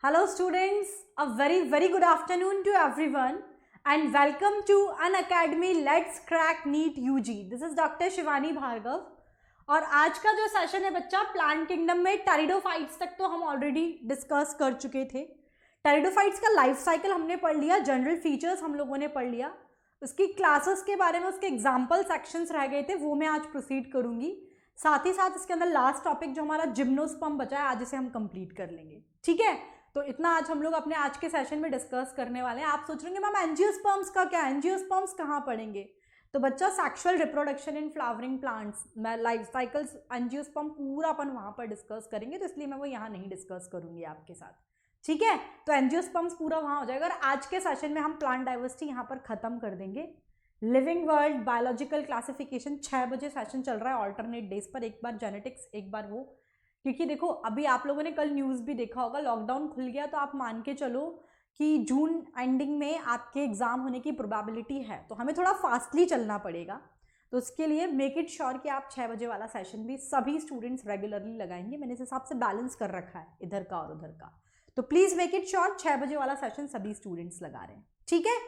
Hello students, a very good afternoon to everyone and welcome to Unacademy Let's Crack NEET UG. This is Dr. Shivani Bhargava और आज का जो session है बच्चा plant kingdom में pteridophytes तक तो हम ऑलरेडी डिस्कस कर चुके थे। टेरिडोफाइट्स का लाइफ साइकिल हमने पढ़ लिया, जनरल फीचर्स हम लोगों ने पढ़ लिया, उसकी क्लासेस के बारे में उसके एग्जाम्पल सेक्शंस रह गए थे, वो मैं आज प्रोसीड करूंगी। साथ ही साथ इसके अंदर लास्ट टॉपिक जो हमारा जिम्नोस्पर्म बचा है आज इसे हम कंप्लीट कर लेंगे। ठीक है, तो इतना आज हम लोग अपने आज के सेशन में डिस्कस करने वाले हैं। आप सोच रहे हैं मैम एंजियोस्पर्म्स का क्या, एंजियोस्पर्म्स कहाँ पढ़ेंगे? तो बच्चा sexual reproduction in flowering plants, मैं लाइफ साइकिल्स एंजियोस्पर्म पूरा अपन वहाँ पर डिस्कस करेंगे, तो इसलिए मैं वो यहाँ नहीं डिस्कस करूँगी आपके साथ। ठीक है, तो एंजियोस्पर्म्स पूरा वहाँ हो जाएगा और आज के सेशन में हम प्लांट डाइवर्सिटी यहाँ पर ख़त्म कर देंगे। लिविंग वर्ल्ड बायोलॉजिकल क्लासिफिकेशन 6 बजे सेशन चल रहा है ऑल्टरनेट डेज पर, एक बार जेनेटिक्स एक बार वो, क्योंकि देखो अभी आप लोगों ने कल न्यूज़ भी देखा होगा, लॉकडाउन खुल गया तो आप मान के चलो कि जून एंडिंग में आपके एग्ज़ाम होने की प्रोबेबिलिटी है, तो हमें थोड़ा फास्टली चलना पड़ेगा। तो उसके लिए मेक इट श्योर कि आप 6 बजे वाला सेशन भी सभी स्टूडेंट्स रेगुलरली लगाएंगे। मैंने इस हिसाब से बैलेंस कर रखा है इधर का और उधर का, तो प्लीज़ मेक इट श्योर 6 बजे वाला सेशन सभी स्टूडेंट्स लगा रहे हैं। ठीक है,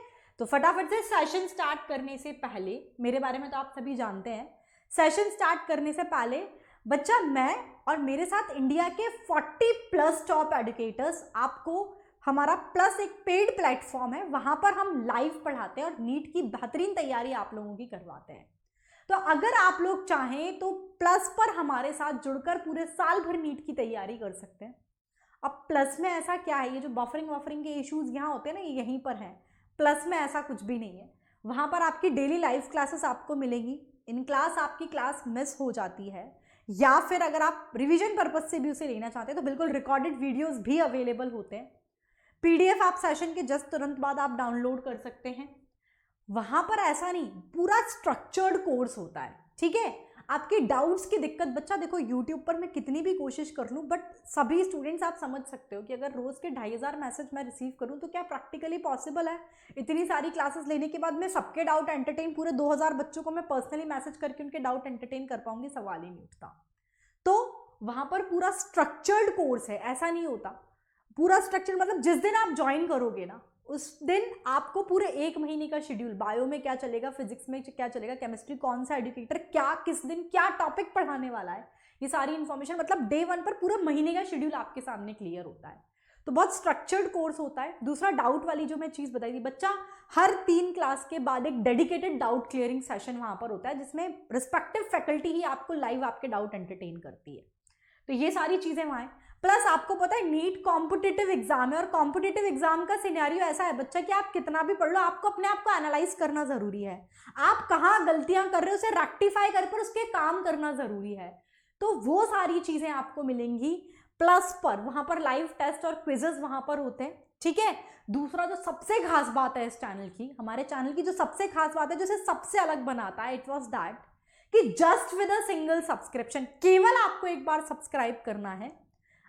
तो फटाफट से सेशन स्टार्ट करने से पहले, मेरे बारे में तो आप सभी जानते हैं, सेशन स्टार्ट करने से पहले बच्चा मैं और मेरे साथ इंडिया के 40+ टॉप एडुकेटर्स, आपको हमारा प्लस एक पेड प्लेटफॉर्म है, वहाँ पर हम लाइव पढ़ाते हैं और नीट की बेहतरीन तैयारी आप लोगों की करवाते हैं। तो अगर आप लोग चाहें तो प्लस पर हमारे साथ जुड़कर पूरे साल भर नीट की तैयारी कर सकते हैं। अब प्लस में ऐसा क्या है, ये जो बफरिंग के इश्यूज यहाँ होते हैं ना, ये यहीं पर हैं। प्लस में ऐसा कुछ भी नहीं है, वहाँ पर आपकी डेली लाइव क्लासेस आपको मिलेंगी। इन क्लास आपकी क्लास मिस हो जाती है या फिर अगर आप रिवीजन पर्पज से भी उसे लेना चाहते हैं तो बिल्कुल रिकॉर्डेड वीडियोस भी अवेलेबल होते हैं। पीडीएफ आप सेशन के जस्ट तुरंत बाद आप डाउनलोड कर सकते हैं। वहाँ पर ऐसा नहीं, पूरा स्ट्रक्चर्ड कोर्स होता है। ठीक है, आपकी डाउट्स की दिक्कत बच्चा देखो यूट्यूब पर मैं कितनी भी कोशिश कर लूँ, बट सभी स्टूडेंट्स आप समझ सकते हो कि अगर रोज़ के 2500 मैसेज मैं रिसीव करूँ तो क्या प्रैक्टिकली पॉसिबल है? इतनी सारी क्लासेस लेने के बाद मैं सबके डाउट एंटरटेन, पूरे 2000 बच्चों को मैं पर्सनली मैसेज करके उनके डाउट एंटरटेन कर पाऊंगी? सवाल ही नहीं उठता। तो वहाँ पर पूरा स्ट्रक्चर्ड कोर्स है, ऐसा नहीं होता। पूरा स्ट्रक्चर मतलब जिस दिन आप ज्वाइन करोगे ना उस दिन आपको पूरे 1 महीने का शेड्यूल, बायो में क्या चलेगा, फिजिक्स में क्या चलेगा, केमिस्ट्री कौन सा एडुकेटर क्या किस दिन क्या टॉपिक पढ़ाने वाला है, ये सारी इन्फॉर्मेशन मतलब डे 1 पर पूरे महीने का शेड्यूल आपके सामने क्लियर होता है। तो बहुत स्ट्रक्चर्ड कोर्स होता है। दूसरा, डाउट वाली जो मैं चीज़ बताई थी बच्चा, हर 3 क्लास के बाद एक डेडिकेटेड डाउट क्लियरिंग सेशन वहाँ पर होता है जिसमें रिस्पेक्टिव फैकल्टी ही आपको लाइव आपके डाउट एंटरटेन करती है। तो ये सारी चीज़ें वहाँ हैं। प्लस आपको पता है नीट कॉम्पिटिटिव एग्जाम है और कॉम्पिटिटिव एग्जाम का सिनेरियो ऐसा है बच्चा कि आप कितना भी पढ़ लो, आपको अपने आप को एनालाइज करना जरूरी है। आप कहाँ गलतियां कर रहे हो उसे रेक्टिफाई कर उसके काम करना जरूरी है। तो वो सारी चीजें आपको मिलेंगी प्लस पर। वहां पर लाइव टेस्ट और क्विजेस वहां पर होते हैं। ठीक है, दूसरा जो सबसे खास बात है इस चैनल की, हमारे चैनल की जो सबसे खास बात है जो इसे सबसे अलग बनाता है, इट वॉज दैट कि just with a single subscription, केवल आपको एक बार सब्सक्राइब करना है।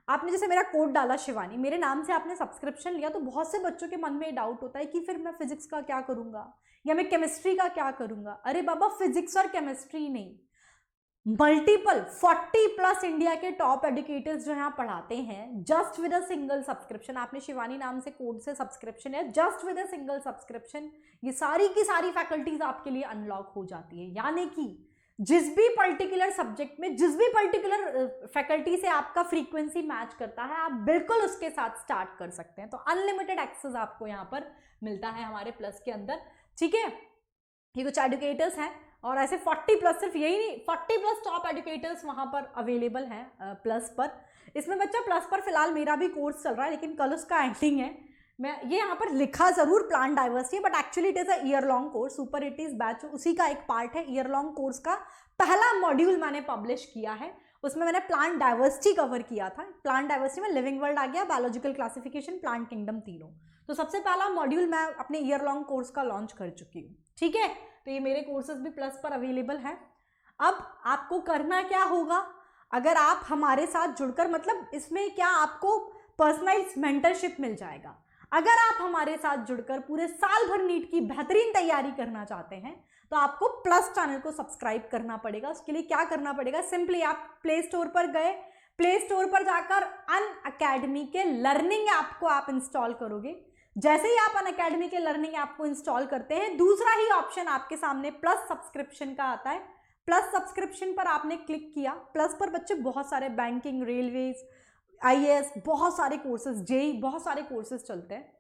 आपने जैसे मेरा कोड डाला शिवानी, मेरे नाम से आपने सब्सक्रिप्शन लिया, तो बहुत से बच्चों के मन में डाउट होता है कि फिर मैं फिजिक्स का क्या करूंगा या मैं केमिस्ट्री का क्या करूंगा। अरे बाबा, फिजिक्स और केमिस्ट्री नहीं, मल्टीपल 40+ इंडिया के टॉप एडुकेटर्स जो यहाँ पढ़ाते हैं just with a single subscription. आपने शिवानी नाम से कोड से सब्सक्रिप्शन है, just with a single subscription ये सारी की सारी फैकल्टीज आपके लिए अनलॉक हो जाती है। यानी कि जिस भी पर्टिकुलर सब्जेक्ट में जिस भी पर्टिकुलर फैकल्टी से आपका फ्रीक्वेंसी मैच करता है, आप बिल्कुल उसके साथ स्टार्ट कर सकते हैं। तो अनलिमिटेड एक्सेस आपको यहाँ पर मिलता है हमारे प्लस के अंदर। ठीक है, ये कुछ एडुकेटर्स हैं और ऐसे 40+, सिर्फ यही नहीं, 40+ टॉप एडुकेटर्स वहाँ पर अवेलेबल हैं प्लस पर। इसमें बच्चा प्लस पर फिलहाल मेरा भी कोर्स चल रहा है, लेकिन कल उसका एंडिंग है। मैं ये यहाँ पर लिखा जरूर plant diversity, but actually it is a year long course. Super it is batch उसी का एक पार्ट है। ईयर लॉन्ग कोर्स का पहला मॉड्यूल मैंने पब्लिश किया है, उसमें मैंने प्लांट डाइवर्सिटी कवर किया था। प्लांट डाइवर्सिटी में लिविंग वर्ल्ड आ गया, बायोलॉजिकल क्लासिफिकेशन, प्लांट किंगडम, तीनों। तो सबसे पहला मॉड्यूल मैं अपने ईयर लॉन्ग कोर्स का लॉन्च कर चुकी हूँ। ठीक है, तो ये मेरे कोर्सेज भी प्लस पर अवेलेबल है। अब आपको करना क्या होगा, अगर आप हमारे साथ जुड़कर, मतलब इसमें क्या आपको पर्सनलाइज मेंटरशिप मिल जाएगा। अगर आप हमारे साथ जुड़कर पूरे साल भर नीट की बेहतरीन तैयारी करना चाहते हैं तो आपको प्लस चैनल को सब्सक्राइब करना पड़ेगा। उसके लिए क्या करना पड़ेगा, सिंपली आप प्ले स्टोर पर गए, प्ले स्टोर पर जाकर अनअकैडमी के लर्निंग ऐप को आप इंस्टॉल करोगे। जैसे ही आप अनअकैडमी के लर्निंग ऐप को इंस्टॉल करते हैं, दूसरा ही ऑप्शन आपके सामने प्लस सब्सक्रिप्शन का आता है। प्लस सब्सक्रिप्शन पर आपने क्लिक किया। प्लस पर बच्चे बहुत सारे बैंकिंग, रेलवेज, आईएएस, बहुत सारे कोर्सेज, जेई, बहुत सारे कोर्सेज चलते हैं।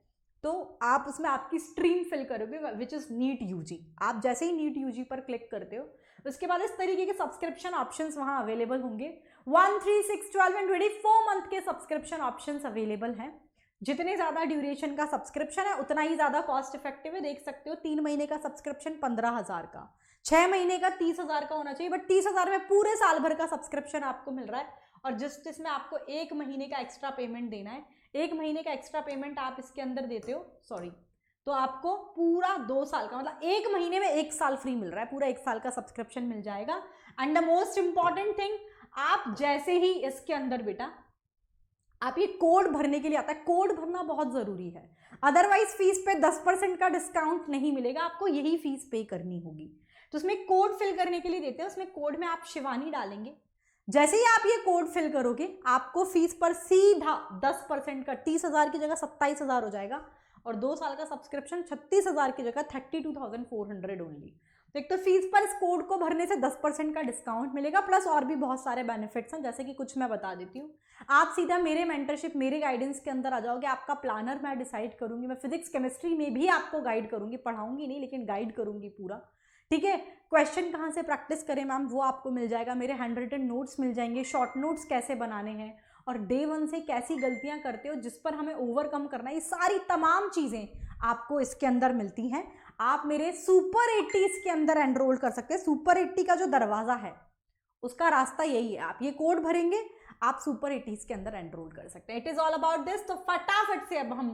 तो आप उसमें आपकी स्ट्रीम फिल करोगे विच इज नीट यूजी। आप जैसे ही नीट यूजी पर क्लिक करते हो, उसके बाद इस तरीके के सब्सक्रिप्शन ऑप्शंस वहां अवेलेबल होंगे। 1, 3, 6, 12 एंड 24 मंथ के सब्सक्रिप्शन ऑप्शंस अवेलेबल हैं। जितने ज्यादा ड्यूरेशन का सब्सक्रिप्शन है उतना ही ज्यादा कॉस्ट इफेक्टिव है। देख सकते हो 3 महीने का सब्सक्रिप्शन 15,000 का, 6 महीने का 30,000 का होना चाहिए, बट 30,000 में पूरे साल भर का सब्सक्रिप्शन आपको मिल रहा है। और जिसमें आपको 1 महीने का एक्स्ट्रा पेमेंट देना है, 1 महीने का एक्स्ट्रा पेमेंट आप इसके अंदर देते हो, तो आपको पूरा 2 साल का, मतलब 1 महीने में 1 साल फ्री मिल रहा है, पूरा 1 साल का सब्सक्रिप्शन मिल जाएगा। And the most important thing, आप जैसे ही इसके अंदर बेटा आप ये कोड भरने के लिए आता है, कोड भरना बहुत जरूरी है, अदरवाइज फीस पे 10% का डिस्काउंट नहीं मिलेगा, आपको यही फीस पे करनी होगी। तो उसमें कोड फिल करने के लिए देते हैं, उसमें कोड में आप शिवानी डालेंगे। जैसे ही आप ये कोड फिल करोगे, आपको फीस पर सीधा 10% का 30,000 की जगह 27,000 हो जाएगा, और 2 साल का सब्सक्रिप्शन 36,000 की जगह 32,400 ओनली। तो एक तो फीस पर इस कोड को भरने से 10% का डिस्काउंट मिलेगा, प्लस और भी बहुत सारे बेनिफिट्स हैं, जैसे कि कुछ मैं बता देती हूँ। आप सीधा मेरे मेंटरशिप, मेरे गाइडेंस के अंदर आ जाओगे। आपका प्लानर मैं डिसाइड करूंगी, मैं फिजिक्स केमिस्ट्री में भी आपको गाइड करूंगी, पढ़ाऊंगी नहीं लेकिन गाइड करूंगी पूरा, ठीक है। क्वेश्चन कहाँ से प्रैक्टिस करें मैम, वो आपको मिल जाएगा। मेरे हैंड रिटन नोट्स मिल जाएंगे, शॉर्ट नोट्स कैसे बनाने हैं, और डे 1 से कैसी गलतियां करते हो जिस पर हमें ओवरकम करना है, ये सारी तमाम चीज़ें आपको इसके अंदर मिलती हैं। आप मेरे सुपर 80s के अंदर एनरोल कर सकते हैं। सुपर 80 का जो दरवाज़ा है उसका रास्ता यही है, आप ये कोड भरेंगे, आप सुपर 80s के अंदर एनरोल कर सकते हैं। It is all about this. तो फटाफट से अब हम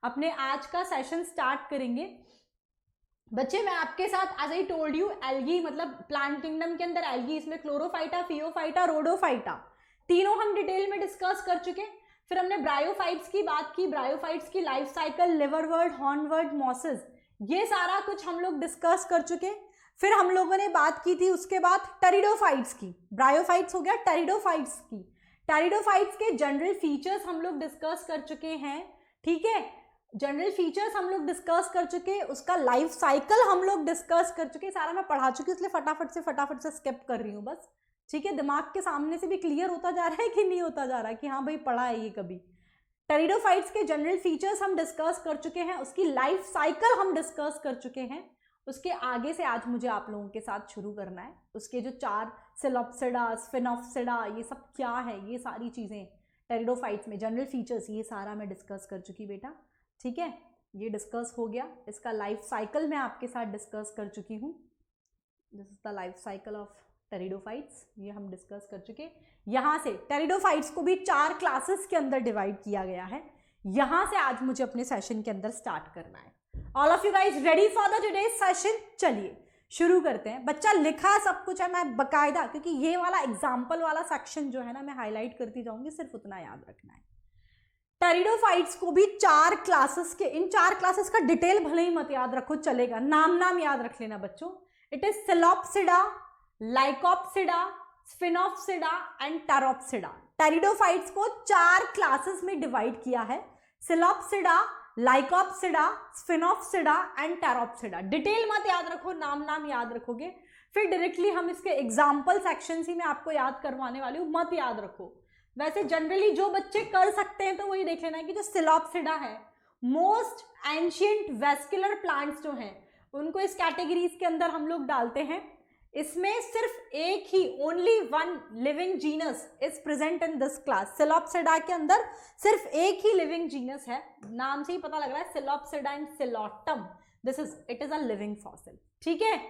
अपने आज का सेशन स्टार्ट करेंगे। बच्चे मैं आपके साथ as I told you, algae मतलब प्लांट किंगडम के अंदर एल्गी, इसमें क्लोरोफाइटा, फियोफाइटा, रोडोफाइटा, तीनों हम डिटेल में डिस्कस कर चुके। फिर हमने ब्रायोफाइट्स की बात की, ब्रायोफाइट्स की लाइफ साइकिल, लिवरवर्ड, हॉर्नवर्ड, मॉसेस, ये सारा कुछ हम लोग डिस्कस कर चुके। फिर हम लोगों ने बात की थी उसके बाद टेरिडोफाइट्स की। ब्रायोफाइट्स हो गया, टेरिडोफाइट्स की, टेरिडोफाइट्स के जनरल फीचर्स हम लोग डिस्कस कर चुके हैं, ठीक है। जनरल फीचर्स हम लोग डिस्कस कर चुके, उसका लाइफ साइकिल हम लोग डिस्कस कर चुके, सारा मैं पढ़ा चुकी, इसलिए फटाफट से स्किप कर रही हूँ बस, ठीक है। दिमाग के सामने से भी क्लियर होता जा रहा है कि नहीं होता जा रहा है कि हाँ भाई पढ़ा है ये कभी। टेरिडोफाइट्स के जनरल फीचर्स हम डिस्कस कर चुके हैं, उसकी लाइफ साइकिल हम डिस्कस कर चुके हैं। उसके आगे से आज मुझे आप लोगों के साथ शुरू करना है। उसके जो 4 सिलोप्सिडा, स्फिनोप्सिडा, ये सब क्या है, ये सारी चीज़ें टेरिडोफाइट्स में जनरल फीचर्स, ये सारा मैं डिस्कस कर चुकी बेटा, ठीक है। ये डिस्कस हो गया। इसका लाइफ साइकिल मैं आपके साथ डिस्कस कर चुकी हूँ। This is the life cycle of pteridophytes, ये हम डिस्कस कर चुके। यहाँ से टेरिडोफाइट्स को भी 4 क्लासेस के अंदर डिवाइड किया गया है। यहाँ से आज मुझे अपने सेशन के अंदर स्टार्ट करना है। All of you guys ready for the today's session? चलिए शुरू करते हैं। बच्चा लिखा सब कुछ है, मैं बकायदा, क्योंकि ये वाला एग्जाम्पल वाला सेक्शन जो है ना मैं हाईलाइट करती जाऊंगी, सिर्फ उतना याद रखना है। टेरिडोफाइट्स को भी 4 क्लासेस के, इन 4 क्लासेस का डिटेल भले ही मत याद रखो, चलेगा, नाम याद रख लेना बच्चों। It is Psilopsida, Lycopsida, Sphenopsida and Pteropsida. Pteridophytes को 4 क्लासेस में डिवाइड किया है, Psilopsida, Lycopsida, Sphenopsida and Pteropsida. Detail मत याद रखो, नाम याद रखोगे, फिर डायरेक्टली हम इसके एग्जाम्पल सेक्शन ही मैं आपको याद करवाने वाली हूँ, मत याद रखो। वैसे जनरली जो बच्चे कर सकते हैं तो वही देख लेना है कि जो सिलोप्सिडा है, मोस्ट एंशिएंट वेस्कुलर प्लांट्स जो हैं उनको इस कैटेगरीज के अंदर हम लोग डालते हैं। इसमें सिर्फ एक ही, only 1 living genus is present in this class. Psilopsida के अंदर सिर्फ एक ही लिविंग जीनस है, नाम से ही पता लग रहा है, Psilopsida and Psilotum. It is a living fossil, ठीक है।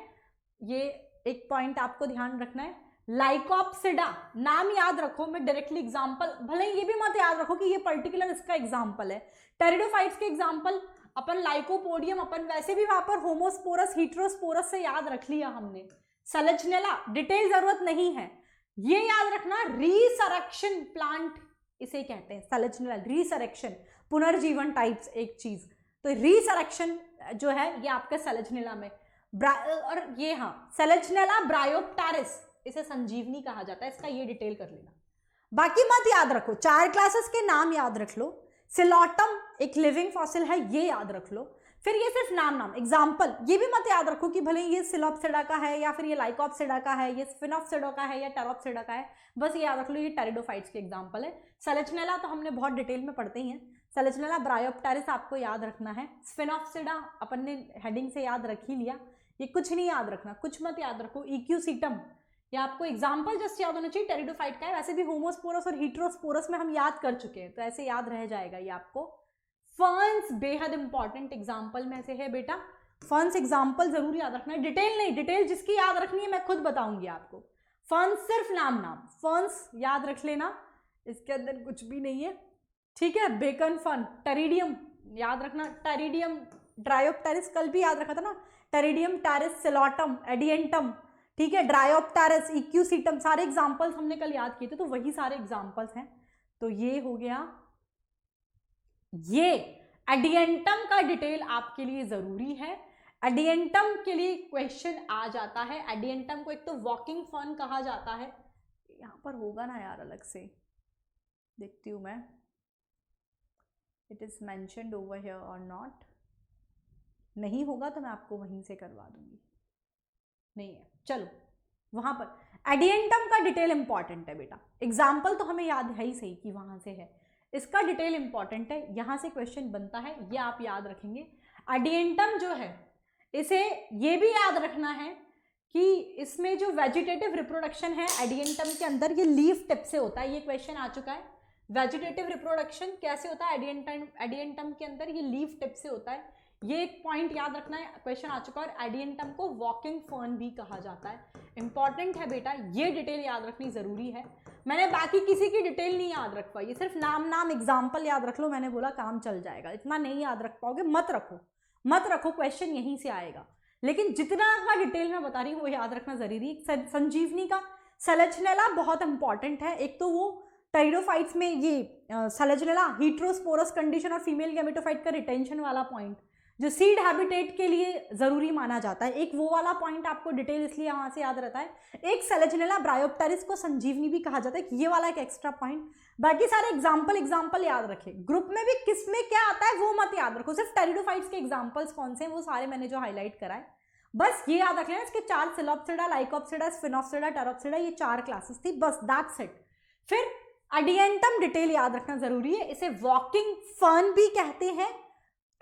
ये एक पॉइंट आपको ध्यान रखना है। लाइकोप्सिडा, नाम याद रखो, मैं डायरेक्टली एग्जांपल, भले ये भी मत याद रखो कि ये पर्टिकुलर इसका एग्जांपल है। टेरिडोफाइट्स के एग्जांपल अपन लाइकोपोडियम, अपन वैसे भी वहां पर होमोस्पोरस, हीटेरोस्पोरस से याद रख लिया हमने। सलेजनेला डिटेल जरूरत नहीं है, ये याद रखना, रीसरेक्शन प्लांट इसे कहते हैं, सलेजनेला, रीसरेक्शन, पुनर्जीवन टाइप्स एक चीज। तो रीसरेक्शन जो है ये आपके सलेजनेला में, और ये हाँ सलेजनेला ब्रायोप्टेरिस, इसे संजीवनी कहा जाता है, इसका ये डिटेल कर लेना। बाकी मत याद रखो, 4 क्लासेस के नाम याद रख लो। सिलोटम एक लिविंग फॉसिल है, ये याद रख लो। फिर ये सिर्फ नाम एग्जाम्पल, ये भी मत याद रखो कि भले ये सिलोप्सिडा का है या फिर ये लाइकोप्सिडा का है, ये स्फिनोप्सिडा का है या टेरोप्सिडा का है, बस ये याद रख लो ये टेरिडोफाइट्स के एग्जाम्पल है। सेलेजनेला तो हमने बहुत डिटेल में पढ़ते ही हैं, सेलेजनेला ब्रायोप्टेरिस आपको याद रखना है। स्फिनोप्सिडा अपन ने हेडिंग से याद रख ही लिया, ये कुछ नहीं याद रखना, कुछ मत याद रखो। इक्यूसीटम या आपको एग्जाम्पल जस्ट याद होना चाहिए, टेरिडोफाइट का है। वैसे भी होमोस्पोरस और हीट्रोस्पोरस में हम याद कर चुके हैं, तो ऐसे याद रह जाएगा ये आपको। फर्न्स बेहद इंपॉर्टेंट एग्जाम्पल में से है बेटा, फर्न्स एग्जाम्पल जरूर याद रखना है, डिटेल नहीं, डिटेल जिसकी याद रखनी है मैं खुद बताऊंगी आपको। फर्न्स सिर्फ नाम, फर्न्स याद रख लेना, इसके अंदर कुछ भी नहीं है, ठीक है। बेकन फर्न, टेरिडियम याद रखना, टेरिडियम ड्रायोप्टेरिस कल भी याद रखा था ना, टेरिडियम, टेरिस, सिलोटम, एडियंटम, ठीक है, ड्रायोप्टेरिस, इक्यूसीटम, सारे एग्जाम्पल्स हमने कल याद किए थे, तो वही सारे एग्जाम्पल्स हैं। तो ये हो गया। ये एडियंटम का डिटेल आपके लिए जरूरी है, एडियंटम के लिए क्वेश्चन आ जाता है। एडियंटम को एक तो वॉकिंग फर्न कहा जाता है, यहां पर होगा ना यार, अलग से देखती हूं मैं, it is mentioned over here और नॉट, नहीं होगा तो मैं आपको वहीं से करवा दूंगी, नहीं है, चलो वहां पर। एडियंटम का डिटेल इंपॉर्टेंट है बेटा, एग्जाम्पल तो हमें याद है ही सही कि वहां से है, इसका डिटेल इंपॉर्टेंट है, यहां से क्वेश्चन बनता है, ये आप याद रखेंगे। एडियंटम जो है इसे ये भी याद रखना है कि इसमें जो वेजिटेटिव रिप्रोडक्शन है एडियंटम के अंदर, ये लीफ टिप से होता है, ये क्वेश्चन आ चुका है। वेजिटेटिव रिप्रोडक्शन कैसे होता है एडियंटम के अंदर, ये लीफ टिप से होता है, ये एक पॉइंट याद रखना है, क्वेश्चन आ चुका है। और एडियंटम को वॉकिंग फर्न भी कहा जाता है, इंपॉर्टेंट है बेटा, ये डिटेल याद रखनी जरूरी है। मैंने बाकी किसी की डिटेल नहीं याद रख पाई, सिर्फ नाम एग्जाम्पल याद रख लो, मैंने बोला काम चल जाएगा। इतना नहीं याद रख पाओगे मत रखो, क्वेश्चन यहीं से आएगा, लेकिन जितना का डिटेल मैं बता रही हूँ वो याद रखना जरूरी है। संजीवनी का सेलेजनेला बहुत इंपॉर्टेंट है, एक तो वो टेरिडोफाइट्स में ये सेलेजनेला हीट्रोस्पोरस कंडीशन और फीमेल गैमेटोफाइट का रिटेंशन वाला पॉइंट जो सीड हैबिटेट के लिए जरूरी माना जाता है, एक वो वाला पॉइंट आपको डिटेल इसलिए वहां से याद रहता है। एक सेलेजनेला ब्रायोप्टेरिस को संजीवनी भी कहा जाता है, ये वाला एक एक्स्ट्रा पॉइंट। बाकी सारे एग्जाम्पल याद रखे, ग्रुप में भी किस में क्या आता है वो मत याद रखो, सिर्फ टेरिडोफाइट्स के एग्जाम्पल्स कौन से हैं वो सारे मैंने जो हाईलाइट कराए बस ये याद रख लेना। इसके 4 सिलोप्सिडा, लाइकोप्सिडा, स्फिनोप्सिडा, टेरोप्सिडा, ये 4 क्लासेस थी, बस दैट्स इट। फिर एडियंटम डिटेल याद रखना जरूरी है, इसे वॉकिंग फर्न भी कहते हैं।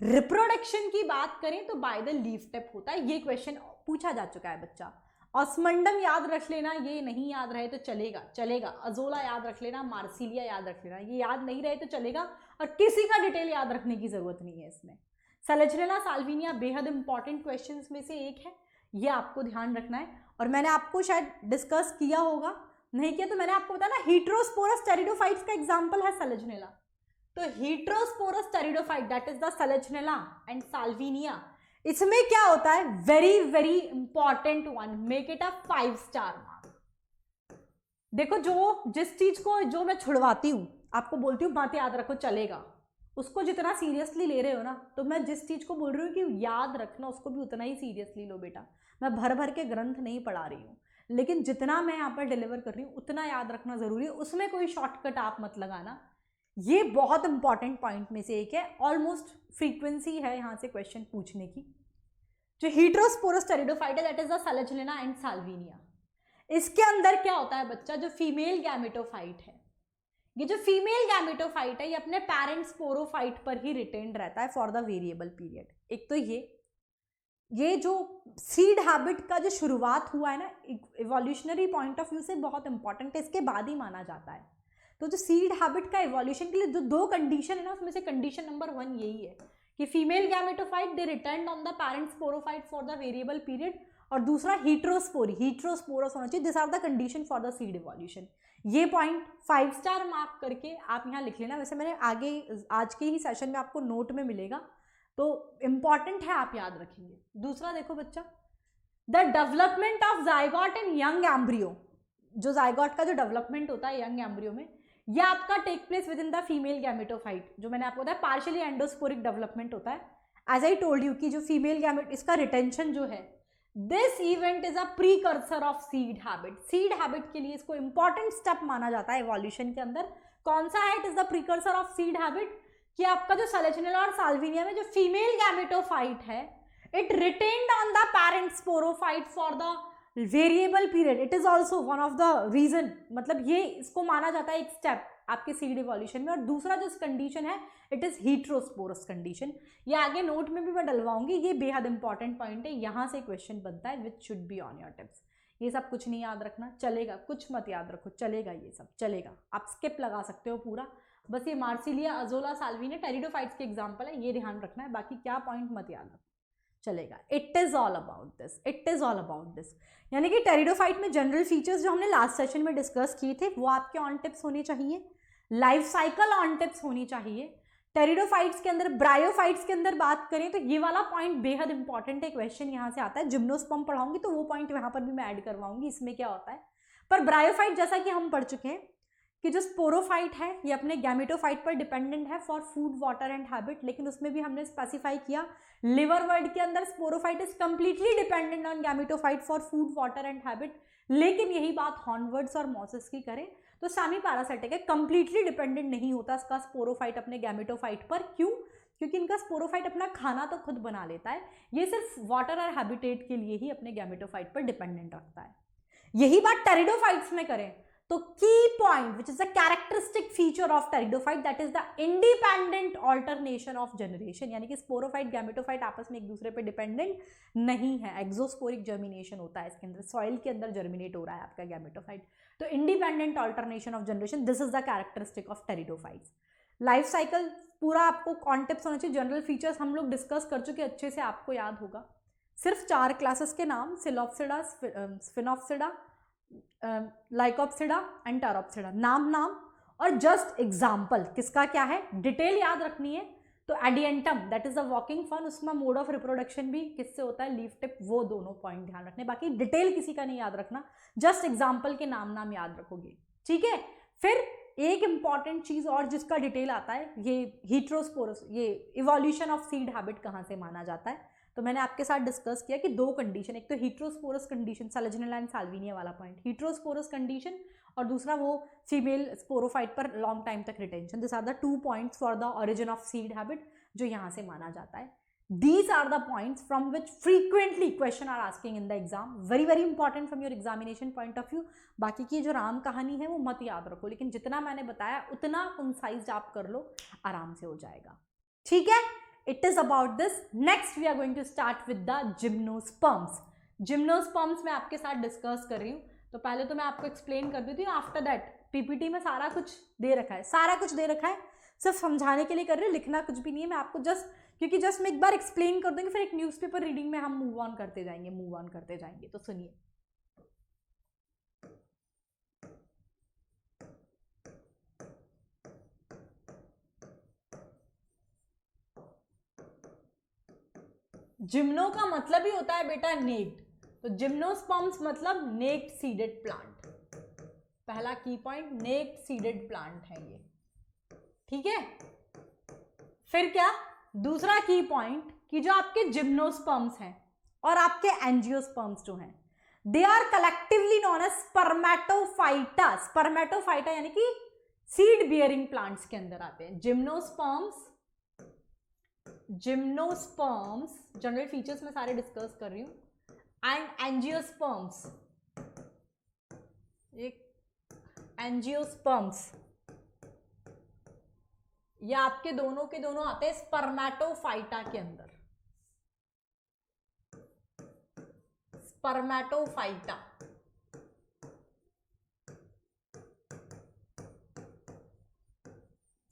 रिप्रोडक्शन की बात करें तो बाय द लीफ टिप होता है, ये क्वेश्चन पूछा जा चुका है बच्चा। ऑस्मंडम याद रख लेना, ये नहीं याद रहे तो चलेगा। अजोला याद रख लेना, मार्सिलिया याद रख लेना, ये याद नहीं रहे तो चलेगा, और किसी का डिटेल याद रखने की जरूरत नहीं है इसमें। सेलेजनेला साल्विनिया बेहद इंपॉर्टेंट क्वेश्चंस में से एक है, ये आपको ध्यान रखना है। और मैंने आपको शायद डिस्कस किया होगा, नहीं किया तो मैंने आपको बताया ना, हीट्रोस्पोरस टेरिडोफाइट्स का एग्जाम्पल है सेलेजनेला। तो heterosporous pteridophyte that is the Selaginella and Salvinia, इसमें क्या होता है, very very important one, make it a 5 star mark. देखो जिस चीज को जो मैं छुड़वाती हूं, आपको बोलती हूँ बातें याद रखो चलेगा, उसको जितना सीरियसली ले रहे हो ना, तो मैं जिस चीज को बोल रही हूँ कि याद रखना, उसको भी उतना ही सीरियसली लो बेटा। मैं भर के ग्रंथ नहीं पढ़ा रही हूँ, लेकिन जितना मैं यहाँ पर डिलीवर कर रही हूँ उतना याद रखना जरूरी है, उसमें कोई शॉर्टकट आप मत लगाना। ये बहुत इंपॉर्टेंट पॉइंट में से एक है, ऑलमोस्ट फ्रीक्वेंसी है यहाँ से क्वेश्चन पूछने की। जो हीट्रोस्पोरस टेरिडोफाइट है that is the Selaginella and Salvinia, इसके अंदर क्या होता है बच्चा, जो फीमेल गैमेटोफाइट है, ये जो फीमेल गैमेटोफाइट है ये अपने पेरेंट स्पोरोफाइट पर ही रिटेन्ड रहता है फॉर द वेरिएबल पीरियड। एक तो ये जो सीड हैबिट का जो शुरुआत हुआ है ना, इवोल्यूशनरी पॉइंट ऑफ व्यू से बहुत इंपॉर्टेंट है, इसके बाद ही माना जाता है। तो जो सीड हैबिट का इवोल्यूशन के लिए जो 2 कंडीशन है ना, उसमें से कंडीशन नंबर 1 यही है कि female gametophyte they return on the parent sporophyte for the variable period, और दूसरा हीट्रोस्पोरस होना चाहिए। This are the condition for the seed evolution. ये पॉइंट 5 स्टार मार्क करके आप यहाँ लिख लेना। वैसे मैंने आगे आज के ही सेशन में आपको नोट में मिलेगा, तो इंपॉर्टेंट है, आप याद रखेंगे। दूसरा देखो बच्चा, the development of zygote in young embryo, जो जाइगोट का जो डेवलपमेंट होता है यंग एम्ब्रियो में, यह आपका take place within the female gametophyte. जो मैंने आपको बताया पार्शियली एंडोस्पोरिक डेवलपमेंट होता है। एज आई टोल्ड यू कि जो फीमेल गैमेट, इसका रिटेंशन जो है this event is a precursor of seed habit. Seed habit के लिए इसको इंपॉर्टेंट स्टेप माना जाता है इवोल्यूशन के अंदर। कौन सा है? It is the precursor of seed habit कि आपका जो सेलेजनेला और साल्विनिया में जो फीमेल गैमेटोफाइट है, it retained on the parent sporophyte for the variable period. It is also one of the reason, मतलब ये इसको माना जाता है एक स्टेप आपके सीड इवोल्यूशन में। और दूसरा जो कंडीशन है, इट इज हीट्रोस्पोरस कंडीशन। ये आगे नोट में भी मैं डलवाऊंगी, ये बेहद इंपॉर्टेंट पॉइंट है, यहाँ से क्वेश्चन बनता है विच should be on your tips. ये सब कुछ नहीं याद रखना, चलेगा, कुछ मत याद रखो, चलेगा, ये सब चलेगा, आप स्किप लगा सकते हो पूरा। बस ये मार्सिलिया, अजोला, साल्विनिया, टेरिडोफाइट्स के एग्जाम्पल है, ये ध्यान रखना है, बाकी क्या पॉइंट मत याद रखो, चलेगा। It is all about this, it is all about this. यानी कि टेरिडोफाइट में जनरल फीचर्स जो हमने लास्ट सेशन में डिस्कस किए थे वो आपके ऑन टिप्स होने चाहिए, लाइफ साइकिल ऑन टिप्स होनी चाहिए। टेरिडोफाइट्स के अंदर, ब्रायोफाइट्स के अंदर बात करें तो ये वाला पॉइंट बेहद इंपॉर्टेंट है, क्वेश्चन यहाँ से आता है। जिम्नोस्पर्म पढ़ाऊंगी तो वो पॉइंट यहाँ पर भी मैं ऐड करवाऊंगी, इसमें क्या होता है। पर ब्रायोफाइट जैसा कि हम पढ़ चुके हैं कि जो स्पोरोफाइट है ये अपने गैमेटोफाइट पर डिपेंडेंट है for food, water and habit. लेकिन उसमें भी हमने स्पेसिफाई किया लिवर वर्ड के अंदर sporophyte is completely dependent on gametophyte for food, water and habit. लेकिन यही बात हॉर्नवर्ड्स और मॉसेस की करें तो सेमी पैरासिटिक है, कंप्लीटली डिपेंडेंट नहीं होता इसका स्पोरोफाइट अपने गैमेटोफाइट पर। क्यों? क्योंकि इनका स्पोरोफाइट अपना खाना तो खुद बना लेता है, ये सिर्फ वाटर और हैबिटेट के लिए ही अपने गैमेटोफाइट पर डिपेंडेंट रखता है। यही बात टेरिडोफाइट्स में करें तो की point which is the characteristic feature of pteridophyte, that is the independent alternation of generation. यानी कि स्पोरोफाइट, गैमेटोफाइट आपस में एक दूसरे पे डिपेंडेंट नहीं है, एक्सोस्पोरिक जर्मिनेशन होता है इसके अंदर, सॉइल के अंदर जर्मिनेट हो रहा है आपका गैमेटोफाइट। तो independent alternation of generation, this is the characteristic of pteridophytes. Life cycle पूरा आपको कॉन्टेप्ट होना चाहिए, जनरल फीचर्स हम लोग डिस्कस कर चुके, अच्छे से आपको याद होगा। सिर्फ 4 क्लासेस के नाम, सिलोप्सिडा, स्फिनोप्सिडा, लाइकोप्सिडा एंड टेरोप्सिडा, नाम और जस्ट एग्जाम्पल किसका क्या है, डिटेल याद रखनी है। तो Adiantum that is the walking fern, उसमें मोड ऑफ रिप्रोडक्शन भी किससे होता है, लीफ टिप, वो दोनों पॉइंट ध्यान रखने। बाकी डिटेल किसी का नहीं याद रखना, जस्ट एग्जाम्पल के नाम याद रखोगे, ठीक है। फिर एक इंपॉर्टेंट चीज और जिसका डिटेल आता है, ये हीट्रोस्पोरस, ये इवोल्यूशन ऑफ सीड हैबिट कहाँ से माना जाता है। तो मैंने आपके साथ डिस्कस किया कि 2 कंडीशन, एक तो heterosporous condition, Selaginella and Salvinia वाला पॉइंट, हीट्रोस्पोरस कंडीशन, और दूसरा वो फीमेल स्पोरोफाइट पर लॉन्ग टाइम तक retention. This are the 2 points for the origin of seed habit जो यहाँ से माना जाता है। These are the points from which frequently question are asking in the exam. Very very important from your examination point of view. बाकी की जो राम कहानी है वो मत याद रखो, लेकिन जितना मैंने बताया उतना कंसाइज आप कर लो, आराम से हो जाएगा, ठीक है। It is about this. Next we are going to start with the gymnosperms. Gymnosperms मैं आपके साथ डिस्कस कर रही हूँ, तो पहले तो मैं आपको एक्सप्लेन कर देती हूँ। आफ्टर दैट पीपीटी में सारा कुछ दे रखा है, सारा कुछ दे रखा है, सिर्फ समझाने के लिए कर रही हूँ, लिखना कुछ भी नहीं है। मैं आपको क्योंकि जस्ट मैं एक बार एक्सप्लेन कर दूंगी, फिर एक न्यूज़पेपर रीडिंग में हम मूव ऑन करते जाएंगे। तो सुनिए, जिम्नो का मतलब ही होता है बेटा नेक्ड, तो जिम्नोस्पर्म्स मतलब नेक्ड सीडेड प्लांट। पहला की पॉइंट, नेक्ड सीडेड प्लांट है ये, ठीक है। फिर क्या, दूसरा की पॉइंट कि जो आपके जिम्नोस्पर्म्स हैं और आपके एंजियोस्पर्म्स जो हैं, they are collectively known as spermatophyta. Spermatophyta यानी कि सीड बियरिंग प्लांट्स के अंदर आते हैं। जिम्नोस्पर्म्स जनरल फीचर्स में सारे डिस्कस कर रही हूं, एंड एंजियोस्पर्म्स, एंजियोस्पर्म्स ये आपके दोनों के दोनों आते हैं स्पर्मेटोफाइटा के अंदर। स्पर्मेटोफाइटा,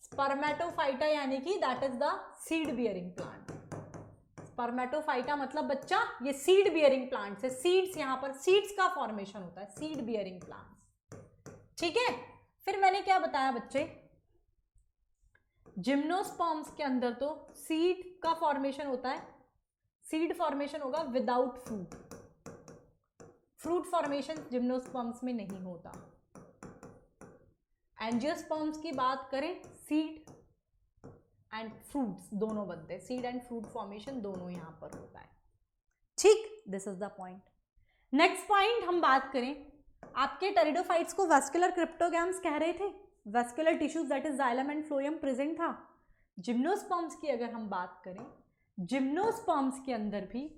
स्पर्मेटोफाइटा यानी कि that is the seed bearing plant. Spermatophyta मतलब बच्चा ये सीड बियरिंग प्लांट्स है, सीड्स, यहां पर सीड्स का फॉर्मेशन होता है, सीड बियरिंग प्लांट्स, ठीक है। फिर मैंने क्या बताया बच्चे, जिम्नोस्पर्म्स के अंदर तो सीड का फॉर्मेशन होता है, सीड फॉर्मेशन होगा without fruit, fruit formation gymnosperms में नहीं होता। एंजियोस्पर्म्स की बात करें, सीड एंड फ्रूट्स दोनों बनते हैं, सीड एंड फ्रूट फॉर्मेशन दोनों यहां पर होता है, ठीक। This is the point. Next point हम बात करें, आपके टेरिडोफाइट्स को वेस्कुलर क्रिप्टोगैम्स कह रहे थे. Vascular tissues that is xylem and phloem present था. जिम्नोस्पर्म्स की अगर हम बात करें, जिम्नोस्पर्म्स के अंदर भी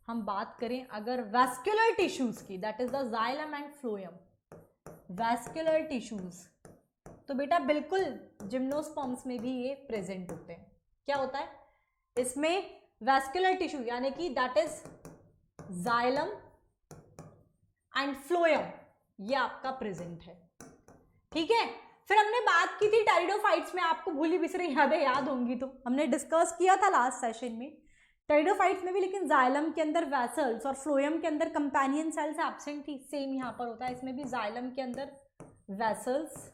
हम बात करें अगर वेस्कुलर टिश्यूज की, that is the xylem and phloem, vascular tissues, तो बेटा बिल्कुल जिम्नोस्पर्म्स में भी ये प्रेजेंट होते हैं. क्या होता है इसमें? वेस्कुलर टिश्यू यानी कि that is xylem and phloem, ये आपका प्रेजेंट है. ठीक है. फिर हमने बात की थी टेरिडोफाइट्स में, आपको भूली बिसरी यादें याद होंगी तो हमने डिस्कस किया था लास्ट सेशन में टेरिडोफाइट्स में भी, लेकिन जाइलम के अंदर वेसल्स और फ्लोएम के अंदर कंपेनियन सेल्स एब्सेंट थी. सेम यहां पर होता है, इसमें भी जाइलम के अंदर वेसल्स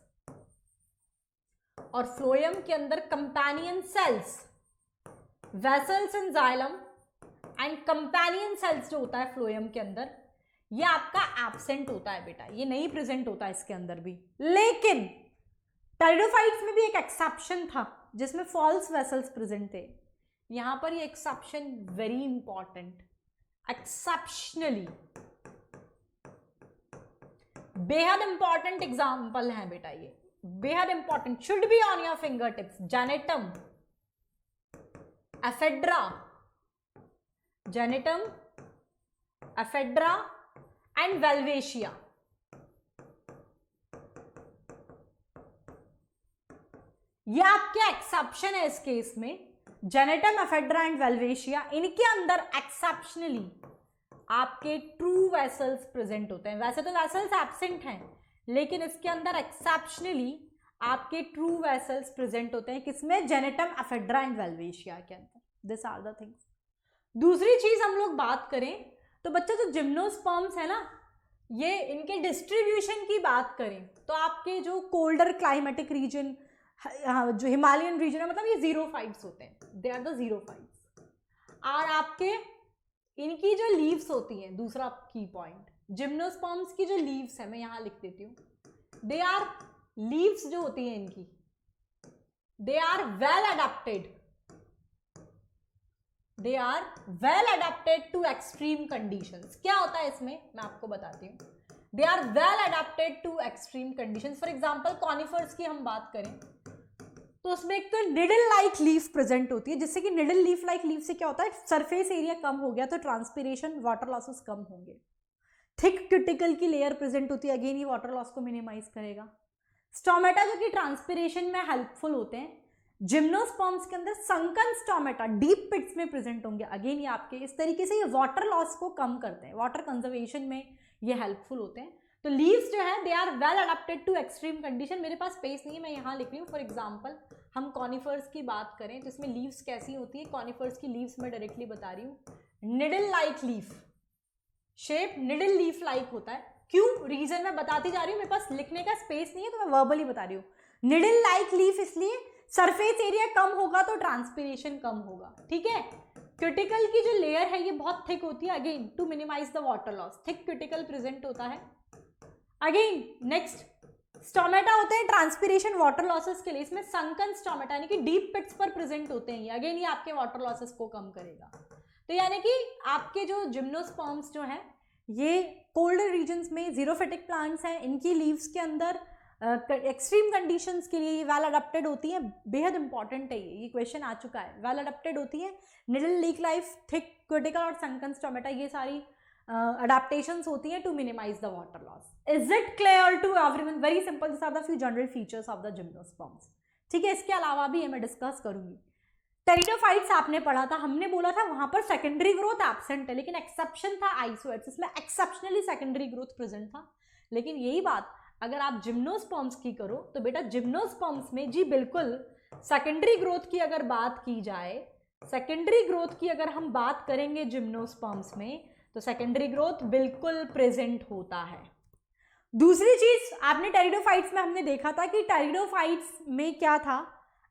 और फ्लोएम के अंदर companion cells, vessels in xylem and companion cells जो होता है फ्लोएम के अंदर, ये आपका एब्सेंट होता है बेटा, ये नहीं प्रेजेंट होता है इसके अंदर भी. लेकिन टेरिडोफाइट्स में भी एक एक्सेप्शन था जिसमें फॉल्स वेसल्स प्रेजेंट थे. यहां पर ये एक्सेप्शन वेरी इंपॉर्टेंट, एक्सेप्शनली बेहद इंपॉर्टेंट एग्जाम्पल है बेटा, ये बेहद important, should be on your finger tips. Gnetum, Ephedra, Gnetum, Ephedra and Welwitschia. ये आपके एक्सेप्शन है इस केस में. जेनेटम, एफेड्रा एंड वेल्वेशिया, इनके अंदर एक्सेप्शनली आपके ट्रू वेसल्स प्रेजेंट होते हैं. वैसे तो वेसल्स एब्सेंट हैं, लेकिन इसके अंदर एक्सेप्शनली आपके ट्रू वेसल्स प्रेजेंट होते हैं. किसमें? जेनेटम, एफेड्रा एंड वेल्वेशिया के अंदर. This are the things. दूसरी चीज हम लोग बात करें तो बच्चे जो जिम्नोस्पर्म्स है ना, ये इनके डिस्ट्रीब्यूशन की बात करें तो आपके जो कोल्डर क्लाइमेटिक रीजन, जो हिमालयन रीजन है, मतलब ये जीरोफाइट्स होते हैं, दे आर द जीरोफाइट्स. और आपके इनकी जो लीव्स होती हैं, दूसरा की पॉइंट, जिम्नोस्पर्म्स की जो लीव्स है, मैं यहां लिख देती हूँ, दे आर लीव्स जो होती हैं इनकी, they are well adapted, they are well adapted to extreme conditions. क्या होता है इसमें, मैं आपको बताती हूँ. They are well adapted to extreme conditions. For example conifers की हम बात करें तो उसमें एक तो निडल लाइक लीफ प्रेजेंट होती है, जिससे कि निडल लीफ लाइक लीफ से क्या होता है, सरफेस एरिया कम हो गया तो ट्रांसपिरेशन, वाटर लॉसेस कम होंगे. थिक क्यूटिकल की लेयर प्रेजेंट होती है, अगेन ये वाटर लॉस को मिनिमाइज करेगा. स्टोमेटा जो कि ट्रांसपिरेशन में हेल्पफुल होते हैं. जिम्नोस्पर्म्स के अंदर संकन स्टोमेटा डीप पिट्स में प्रेजेंट होंगे, अगेन ये आपके इस तरीके से ये वाटर लॉस को कम करते हैं, वाटर कंजर्वेशन में ये हेल्पफुल होते हैं. तो लीव्स जो है they are well adapted to extreme condition. मेरे पास स्पेस नहीं है, मैं यहाँ लिख रही हूँ. फॉर एग्जाम्पल हम कॉनिफर्स की बात करें तो इसमें लीव्स कैसी होती है, कॉनिफर्स की लीव्स मैं डायरेक्टली बता रही हूँ, needle like leaf shape, needle leaf like होता है. क्यों, रीजन मैं बताती जा रही हूँ, मेरे पास लिखने का स्पेस नहीं है तो मैं वर्बली बता रही हूँ. निडल लाइक लीफ इसलिए सरफेस एरिया कम होगा तो ट्रांसपिरेशन कम होगा. ठीक है. क्यूटिकल की जो लेयर है ये बहुत थिक होती है, again to minimise the water loss, thick cuticle present होता है. अगेन नेक्स्ट स्टोमेटा होते हैं ट्रांसपिरेशन वाटर लॉसेस के लिए. इसमें संकन स्टोमेटा यानी कि डीप पिट्स पर प्रेजेंट होते हैं, अगेन ये आपके वाटर लॉसेस को कम करेगा. तो यानी कि आपके जो जिम्नोस्पर्म्स जो हैं ये कोल्डर रीजन्स में जीरोफिटिक प्लांट्स हैं, इनकी लीव्स के अंदर एक्सट्रीम कंडीशंस के लिए ये वेल अडेप्टेड होती है. बेहद इंपॉर्टेंट है ये क्वेश्चन आ चुका है. वेल अडेप्टेड होती है, needle like leaf, thick cuticle और संकन स्टोमेटा, ये सारी अडेप्टेशंस होती हैं to minimise the water loss. Is it clear to everyone? Very simple, this are the few general features of the gymnosperms. ठीक है. इसके अलावा भी ये मैं डिस्कस करूंगी. टेरिडोफाइट्स आपने पढ़ा था, हमने बोला था वहां पर सेकेंडरी ग्रोथ एब्सेंट है, लेकिन एक्सेप्शन था आइसोएट्स, इसमें एक्सेप्शनली सेकेंडरी ग्रोथ प्रेजेंट था. लेकिन यही बात अगर आप जिम्नोस्पर्म्स की करो तो बेटा जिम्नोस्पर्म्स में जी बिल्कुल सेकेंडरी ग्रोथ की अगर बात की जाए, सेकेंडरी ग्रोथ की अगर हम बात करेंगे जिम्नोस्पर्म्स में तो सेकेंडरी ग्रोथ बिल्कुल प्रेजेंट होता है. दूसरी चीज आपने टेरिडोफाइट्स में हमने देखा था कि टेरिडोफाइट्स में क्या था,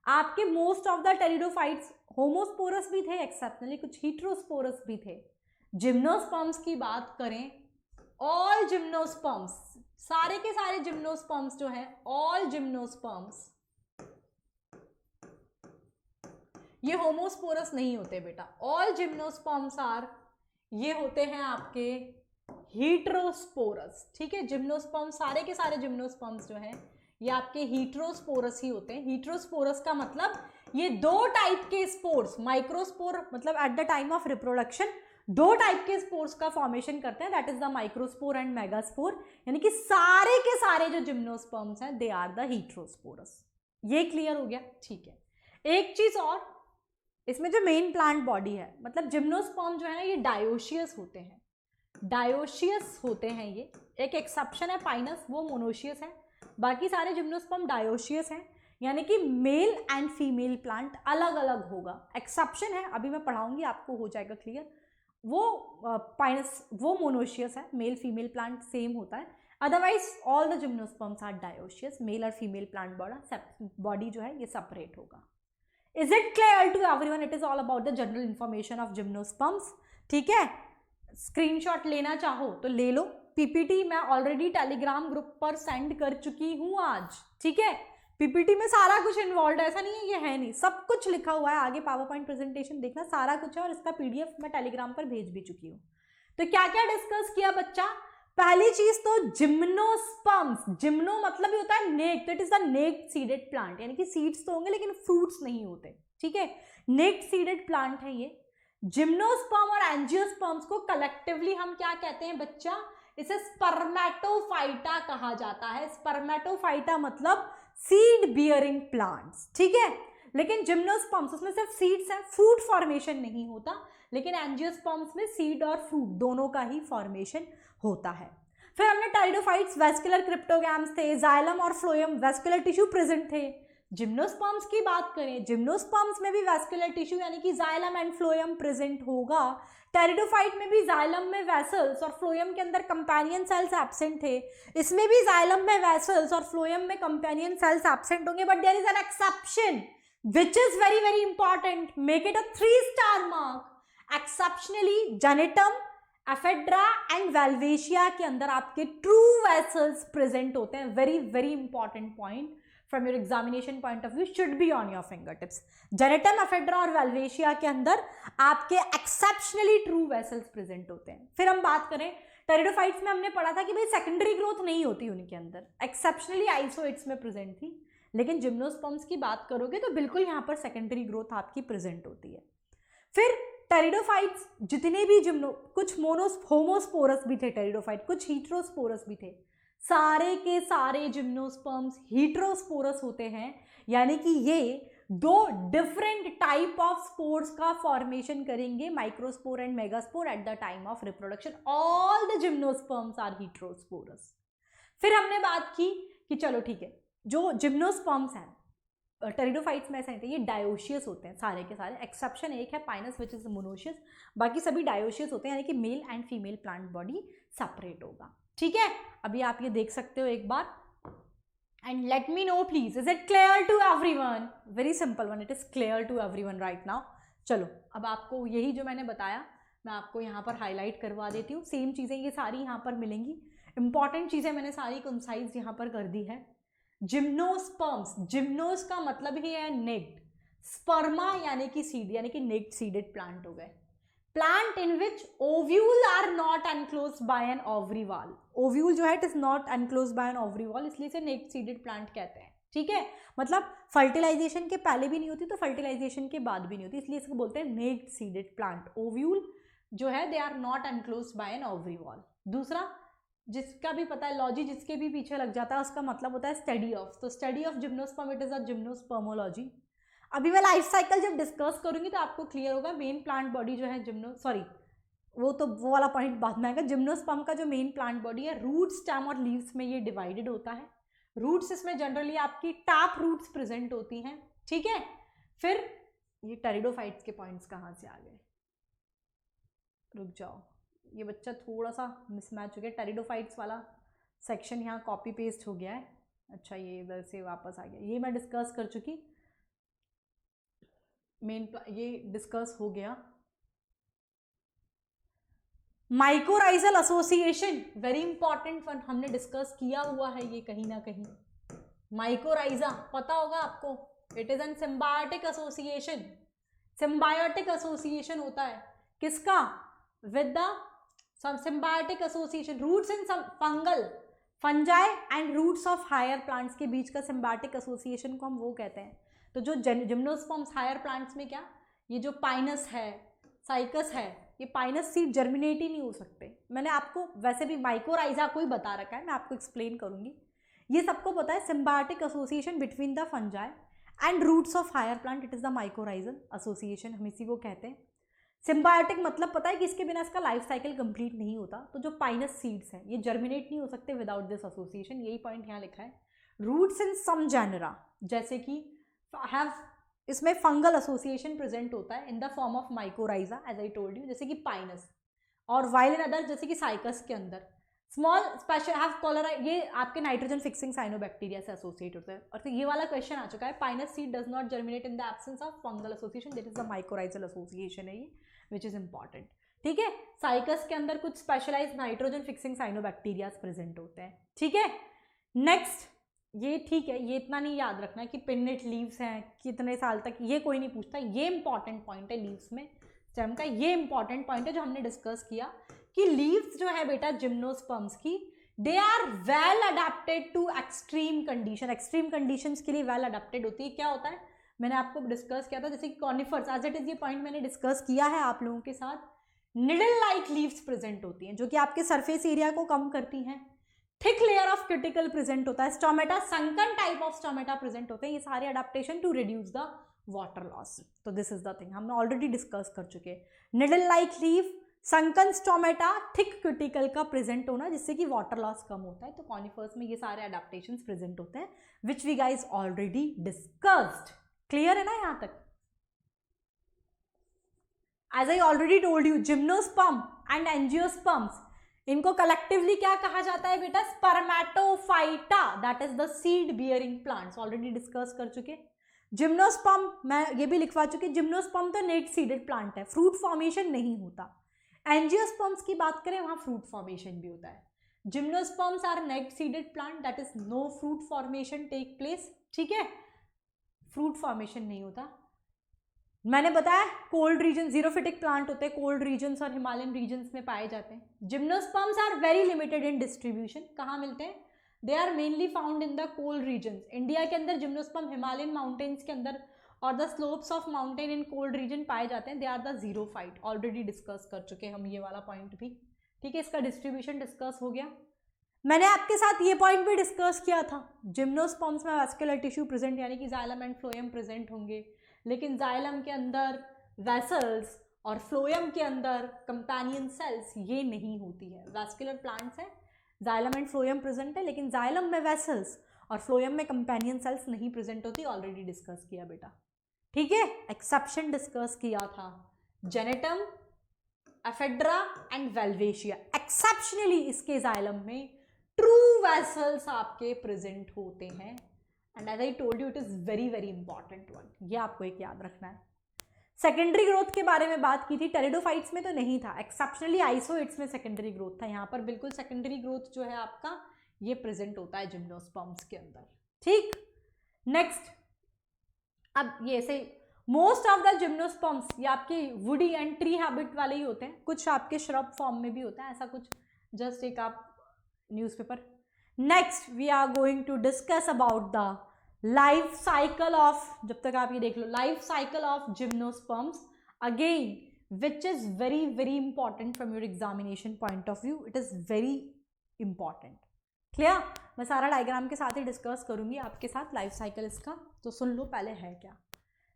आपके most of the pteridophytes homosporous भी थे, एक्सेप्शनली कुछ हीट्रोस्पोरस भी थे. जिम्नोस्पर्म्स की बात करें, ऑल जिम्नोस्पर्म्स, सारे के सारे जिम्नोस्पर्म्स जो हैं, ऑल जिम्नोस्पर्म्स ये होमोस्पोरस नहीं होते बेटा. ऑल जिम्नोस्पर्म्स आर ये होते हैं आपके हीट्रोस्पोरस, ठीक है। जिम्नोस्पर्म, सारे के सारे जिम्नोस्पर्म्स जो हैं ये आपके हीट्रोस्पोरस ही होते हैं। हीट्रोस्पोरस का मतलब ये दो टाइप के स्पोर्स, माइक्रोस्पोर मतलब eight the time of reproduction दो टाइप के स्पोर्स का फॉर्मेशन करते हैं, that is the microspore and megaspore. यानी कि सारे के सारे जो जिम्नोस्पर्म्स हैं दे आर द हीट्रोस्पोरस। ये क्लियर हो गया, ठीक है। एक चीज और, इसमें जो मेन प्लांट बॉडी है, मतलब जिम्नोस्पर्म जो है ना ये डायोशियस होते हैं, डायोशियस होते हैं ये। एक एक्सेप्शन है पाइनस, वो मोनोशियस है, बाकी सारे जिम्नोस्पर्म डायोशियस हैं। यानी कि मेल एंड फीमेल प्लांट अलग अलग होगा। एक्सेप्शन है, अभी मैं पढ़ाऊंगी आपको, हो जाएगा क्लियर। वो पाइनस वो मोनोशियस है, मेल फीमेल प्लांट सेम होता है। Otherwise all the gymnosperms are dioecious, male और फीमेल प्लांट बॉडी जो है ये सेपरेट होगा। Is it clear to everyone? It is all about the general information of gymnosperms, ठीक है। स्क्रीनशॉट लेना चाहो तो ले लो, पीपीटी मैं ऑलरेडी टेलीग्राम ग्रुप पर सेंड कर चुकी हूँ आज, ठीक है। पीपीटी में सारा कुछ इन्वॉल्व है, ऐसा नहीं है ये है नहीं, सब कुछ लिखा हुआ है। आगे पावर पॉइंट प्रेजेंटेशन देखना, सारा कुछ है, और इसका पीडीएफ मैं टेलीग्राम पर भेज भी चुकी हूँ। तो क्या क्या डिस्कस किया बच्चा? पहली चीज तो जिम्नोस्पर्म्स, जिम्नो मतलब ही होता है naked, that is the naked seeded plant, यानी कि सीड्स तो होंगे लेकिन फ्रूट्स नहीं होते, ठीक है। नेक्ड सीडेड प्लांट है ये। जिम्नोस्पर्म और एंजियोस्पर्म्स को कलेक्टिवली हम क्या कहते हैं बच्चा? इसे स्पर्मेटोफाइटा कहा जाता है। स्पर्मेटोफाइटा मतलब सीड बियरिंग प्लांट्स, ठीक है। लेकिन जिम्नोस्पर्म्स उसमें सिर्फ सीड्स हैं, फ्रूट फॉर्मेशन नहीं होता, लेकिन एंजियोस्पर्म्स में सीड और फ्रूट दोनों का ही फॉर्मेशन होता है। फिर हमने टेरिडोफाइट्स, वेस्कुलर क्रिप्टोगैम्स थे, जाइलम और फ्लोएम वेस्कुलर टिश्यू प्रेजेंट थे। जिम्नोस्पर्म्स की बात करें, जिम्नोस्पर्म्स में भी वेस्कुलर टिश्यू यानी कि जाइलम एंड फ्लोएम प्रेजेंट होगा। टेरिडोफाइट में भी जाइलम में वेसल्स और फ्लोएम के अंदर कंपेनियन सेल्स एब्सेंट थे। इसमें भी जाइलम में वेसल्स और फ्लोएम में कंपेनियन सेल्स एब्सेंट होंगे, but there is an exception which is very very important, make it a 3-star mark. exceptionally genitum, Ephedra and Welwitschia के अंदर आपके ट्रू वेसल्स प्रेजेंट होते हैं। Very very important point from your examination point of view, should be on your finger tips. Gnetum, Ephedra और Welwitschia के अंदर आपके exceptionally true vessels present होते हैं। फिर हम बात करें टेरिडोफाइट्स में, हमने पढ़ा था कि भाई सेकेंडरी ग्रोथ नहीं होती उनके अंदर, एक्सेप्शनली आइसोइड्स में प्रेजेंट थी। लेकिन जिम्नोस्पर्म्स की बात करोगे तो बिल्कुल यहाँ पर सेकेंडरी ग्रोथ आपकी प्रेजेंट होती है। फिर टेरिडोफाइट्स जितने भी कुछ होमोस्पोरस भी थे टेरिडोफाइट, कुछ हीट्रोस्पोरस भी थे, सारे के सारे जिम्नोस्पर्म्स हीट्रोस्पोरस होते हैं। यानी कि ये दो डिफरेंट टाइप ऑफ स्पोर्स का फॉर्मेशन करेंगे, microspore and megaspore at the time of reproduction. All the gymnosperms are heterosporous. फिर हमने बात की कि चलो ठीक है, जो जिम्नोस्पर्म्स हैं टेरिडोफाइट्स में ऐसे हैं, ये डायोशियस होते हैं सारे के सारे, एक्सेप्शन एक है पाइनस विच इज मोनोशियस, बाकी सभी डायोशियस होते हैं। यानी कि male and female plant body separate होगा, ठीक है। अभी आप ये देख सकते हो एक बार, and let me know please, is it clear to everyone? Very simple one, it is clear to everyone right now. चलो अब आपको यही जो मैंने बताया मैं आपको यहाँ पर हाईलाइट करवा देती हूँ। सेम चीज़ें ये सारी यहाँ पर मिलेंगी, इंपॉर्टेंट चीज़ें मैंने सारी कंसाइज यहाँ पर कर दी है। जिम्नोस्पर्म्स, जिम्नोस का मतलब ही है नेक्ड, स्पर्मा यानी कि सीड, यानी कि नेक्ड सीडेड प्लांट हो गए। Plant in which ovule are not enclosed by an ovary wall, ovule जो है it is not enclosed by an ovary wall, इसलिए इसे नेक्ड सीडेड प्लांट कहते हैं, ठीक है। मतलब फर्टिलाइजेशन के पहले भी नहीं होती तो फर्टिलाइजेशन के बाद भी नहीं होती, इसलिए इसको बोलते हैं नेक्ड सीडेड प्लांट। ओव्यूल जो है they are not enclosed by an ovary wall. दूसरा, जिसका भी पता है लॉजी जिसके भी पीछे लग जाता है उसका मतलब होता है स्टडी ऑफ, तो study of gymnosperm it is a gymnospermology. अभी मैं लाइफ साइकिल जब डिस्कस करूंगी तो आपको क्लियर होगा। मेन प्लांट बॉडी जो है वो वाला पॉइंट बाद में आएगा। जिम्नोस्पर्म का जो मेन प्लांट बॉडी है, रूट, स्टेम और लीव्स में ये डिवाइडेड होता है। रूट्स इसमें जनरली आपकी टैप रूट्स प्रेजेंट होती हैं, ठीक है। फिर ये टेरिडोफाइट्स के पॉइंट्स कहाँ से आ गए, रुक जाओ, ये बच्चा थोड़ा सा मिसमैच हो गया, टेरिडोफाइट्स वाला सेक्शन यहाँ कॉपी पेस्ट हो गया है। अच्छा ये इधर से वापस आ गया, ये मैं डिस्कस कर चुकी, ये डिस्कस हो गया। Mycorrhizal association very important one, हमने डिस्कस किया हुआ है ये कहीं ना कहीं। माइकोराइजा पता होगा आपको, it is N symbiotic association. Symbiotic association होता है किसका? with the some symbiotic association, roots in some fungi and roots of higher plants के बीच का symbiotic association को हम वो कहते हैं। तो जो जिम्नोस्पर्म्स हायर प्लांट्स में क्या, ये जो पाइनस है, साइकस है, ये पाइनस सीड जर्मिनेट ही नहीं हो सकते। मैंने आपको वैसे भी माइकोराइजा को ही बता रखा है, मैं आपको एक्सप्लेन करूंगी। ये सबको पता है symbiotic association between the fungi and roots of higher plant, it is the mycorrhizal association, हम इसी को कहते हैं। सिम्बायोटिक मतलब पता है कि इसके बिना इसका लाइफ साइकिल कंप्लीट नहीं होता। तो जो पाइनस सीड्स हैं ये जर्मिनेट नहीं हो सकते विदाउट दिस एसोसिएशन, यही पॉइंट यहाँ लिखा है। रूट्स इन सम जेनरा, जैसे कि हैव, इसमें फंगल एसोसिएशन प्रेजेंट होता है in the form of mycorrhiza as I told you, जैसे कि पाइनस, और वाइल इन अदर जैसे कि साइकस के अंदर स्मॉल स्पेशल हैव कॉलरा, ये आपके नाइट्रोजन फिक्सिंग साइनोबैक्टीरिया से एसोसिएट होता है। और तो ये वाला क्वेश्चन आ चुका है, Pinus seed does not germinate in the absence of fungal association, that is the mycorrhizal association है ये, विच इज इंपॉर्टेंट। ठीक है, साइकस के अंदर कुछ स्पेशलाइज नाइट्रोजन फिक्सिंग साइनोबैक्टीरियाज प्रेजेंट होते हैं। ठीक है, नेक्स्ट, ये ठीक है, ये इतना नहीं याद रखना है कि पिन्नेट लीव्स हैं कितने साल तक, ये कोई नहीं पूछता। ये इंपॉर्टेंट पॉइंट है लीव्स में स्टेम का, ये इंपॉर्टेंट पॉइंट है जो हमने डिस्कस किया कि लीव्स जो है बेटा जिम्नोस्पर्म्स की, they are well adapted to extreme condition, extreme conditions के लिए वेल अडेप्टेड होती है। क्या होता है, मैंने आपको डिस्कस किया था, जैसे कि कॉनिफर्स, एज इट इज ये पॉइंट मैंने डिस्कस किया है आप लोगों के साथ। निडल लाइक लीव्स प्रेजेंट होती हैं जो कि आपके सरफेस एरिया को कम करती हैं। Thick layer of cuticle present होता है, stomata, sunken type of stomata present होते हैं। ये सारे adaptation to reduce the water loss. तो दिस इज द थिंग हमने ऑलरेडी डिस्कस कर चुके हैं। Needle like leave, sunken stomata, thick cuticle का प्रेजेंट होना जिससे कि वाटर लॉस कम होता है। तो कॉनिफर्स में ये सारे अडेप्टेशंस प्रेजेंट होते हैं which we guys already discussed. Clear है ना यहाँ तक? As I already told you, gymnosperm and angiosperms, इनको कलेक्टिवली क्या कहा जाता है बेटा? Spermatophyta, that is the seed bearing plants, already discuss कर चुके। जिम्नोस्पर्म मैं ये भी लिखवा चुकी, जिम्नोस्पर्म तो नेट सीडेड प्लांट है, फ्रूट फॉर्मेशन नहीं होता। एंजियोस्पर्म्स की बात करें वहां फ्रूट फॉर्मेशन भी होता है। Gymnosperms are naked seeded plant, that is no fruit formation take place. ठीक है, फ्रूट फॉर्मेशन नहीं होता। मैंने बताया कोल्ड रीजन, जीरोफिटिक प्लांट होते हैं, कोल्ड रीजन्स और हिमालयन रीजन्स में पाए जाते हैं। Gymnosperms are very limited in distribution, कहाँ मिलते हैं? They are mainly found in the cold regions. India के अंदर जिम्नोस्पर्म हिमालयन माउंटेन्स के अंदर और the slopes of mountain in cold region पाए जाते हैं। They are the xerophyte, already discuss कर चुके हैं हम ये वाला पॉइंट भी। ठीक है, इसका डिस्ट्रीब्यूशन डिस्कस हो गया। मैंने आपके साथ ये पॉइंट भी डिस्कस किया था, जिम्नोस्पर्म्स में वैस्कुलर टिश्यू प्रेजेंट यानी कि जाइलम एंड फ्लोएम प्रेजेंट होंगे, लेकिन जाइलम के अंदर वेसल्स और फ्लोएम के अंदर कंपेनियन सेल्स ये नहीं होती है। वैस्कुलर प्लांट्स है, जाइलम एंड फ्लोएम प्रेजेंट है, लेकिन जाइलम में वेसल्स और फ्लोएम में कंपेनियन सेल्स नहीं प्रेजेंट होती, ऑलरेडी डिस्कस किया बेटा। ठीक है, एक्सेप्शन डिस्कस किया था, Gnetum, Ephedra and Welwitschia. Exceptionally इसके जाइलम में ट्रू वेसल्स आपके प्रेजेंट होते हैं, and as I told you it is very very important one, ये आपको एक याद रखना है। सेकेंडरी ग्रोथ के बारे में बात की थी, टेरिडोफाइट्स में तो नहीं था, एक्सेप्शनली आइसोइड्स में सेकेंडरी ग्रोथ था। यहाँ पर बिल्कुल सेकेंडरी ग्रोथ जो है आपका ये प्रेजेंट होता है जिम्नोस्पर्म्स के अंदर। ठीक, नेक्स्ट, अब ये ऐसे मोस्ट ऑफ द जिम्नोस्पर्म्स ये आपके वुडी एंड ट्री हैबिट वाले ही होते हैं, कुछ आपके श्रब फॉर्म में भी होता है, ऐसा कुछ जस्ट एक आप newspaper. Next we are going to discuss about the life cycle of, जब तक आप ये देख लो, life cycle of gymnosperms again which is very very important from your examination point of view, it is very important. Clear? मैं सारा diagram के साथ ही डिस्कस करूंगी आपके साथ लाइफ साइकिल इसका, तो सुन लो पहले है क्या।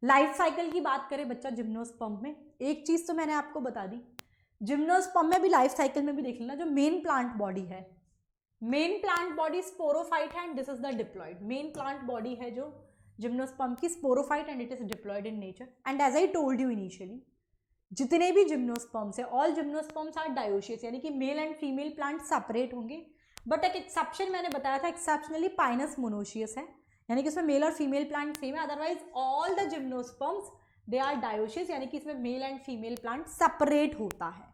लाइफ साइकिल की बात करें बच्चा जिम्नोस्पर्म में, एक चीज तो मैंने आपको बता दी, जिम्नोस्पर्म में भी लाइफ साइकिल में भी देख लेना, जो मेन प्लांट बॉडी है, मेन प्लांट बॉडी स्पोरोफाइट है and this is the diploid. Main plant body है जो जिम्नोस्पर्म की sporophyte and it is diploid in nature. And as I told you initially, जितने भी जिम्नोस्पर्म्स है, ऑल जिम्नोस्पर्म्स आर डायोशियस, यानी कि male and female plant separate होंगे, but एक एक्सेप्शन मैंने बताया था, एक्सेप्शनली पाइनस मोनोशियस है, यानी कि इसमें मेल और फीमेल प्लांट सेम है, otherwise all the gymnosperms they are dioecious, यानी कि इसमें male and female plant separate होता है।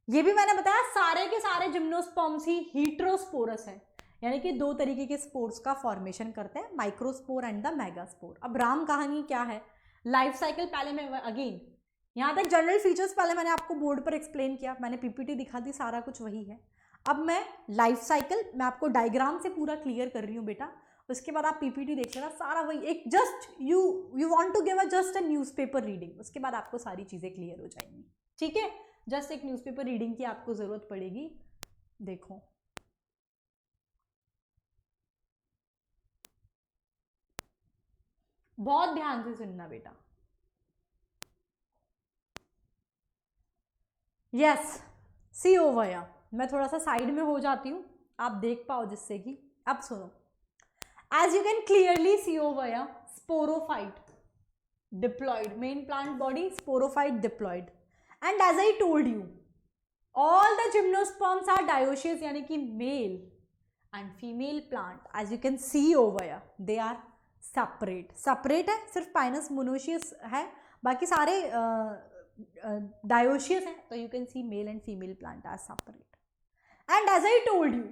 ये भी मैंने बताया सारे के सारे जिम्नोस्पर्म्स ही हीट्रोस्पोरस है, यानी कि दो तरीके के स्पोर्स का फॉर्मेशन करते हैं, माइक्रोस्पोर एंड द मेगास्पोर। अब राम कहानी क्या है, लाइफ साइकिल पहले मैं अगेन यहाँ तक जनरल फीचर्स पहले मैंने आपको बोर्ड पर एक्सप्लेन किया, मैंने पीपीटी दिखा दी, सारा कुछ वही है। अब मैं लाइफ साइकिल मैं आपको डायग्राम से पूरा क्लियर कर रही हूँ बेटा, उसके बाद आप पीपीटी देख लेना, सारा वही एक just you want to give a just a newspaper reading, उसके बाद आपको सारी चीज़ें क्लियर हो जाएंगी। ठीक है, जस्ट एक न्यूज़पेपर रीडिंग की आपको ज़रूरत पड़ेगी। देखो बहुत ध्यान से सुनना बेटा। यस, सी ओवर या मैं थोड़ा सा साइड में हो जाती हूँ, आप देख पाओ जिससे कि। अब सुनो, as you can clearly see over या sporophyte diploid, main plant body sporophyte diploid, and as I told you all the gymnosperms are dioecious, यानी कि male and female plant as you can see over या they are separate. Separate है, सिर्फ Pinus monoecious है, बाकी सारे dioecious हैं, तो you can see male and female plant are separate. And as I told you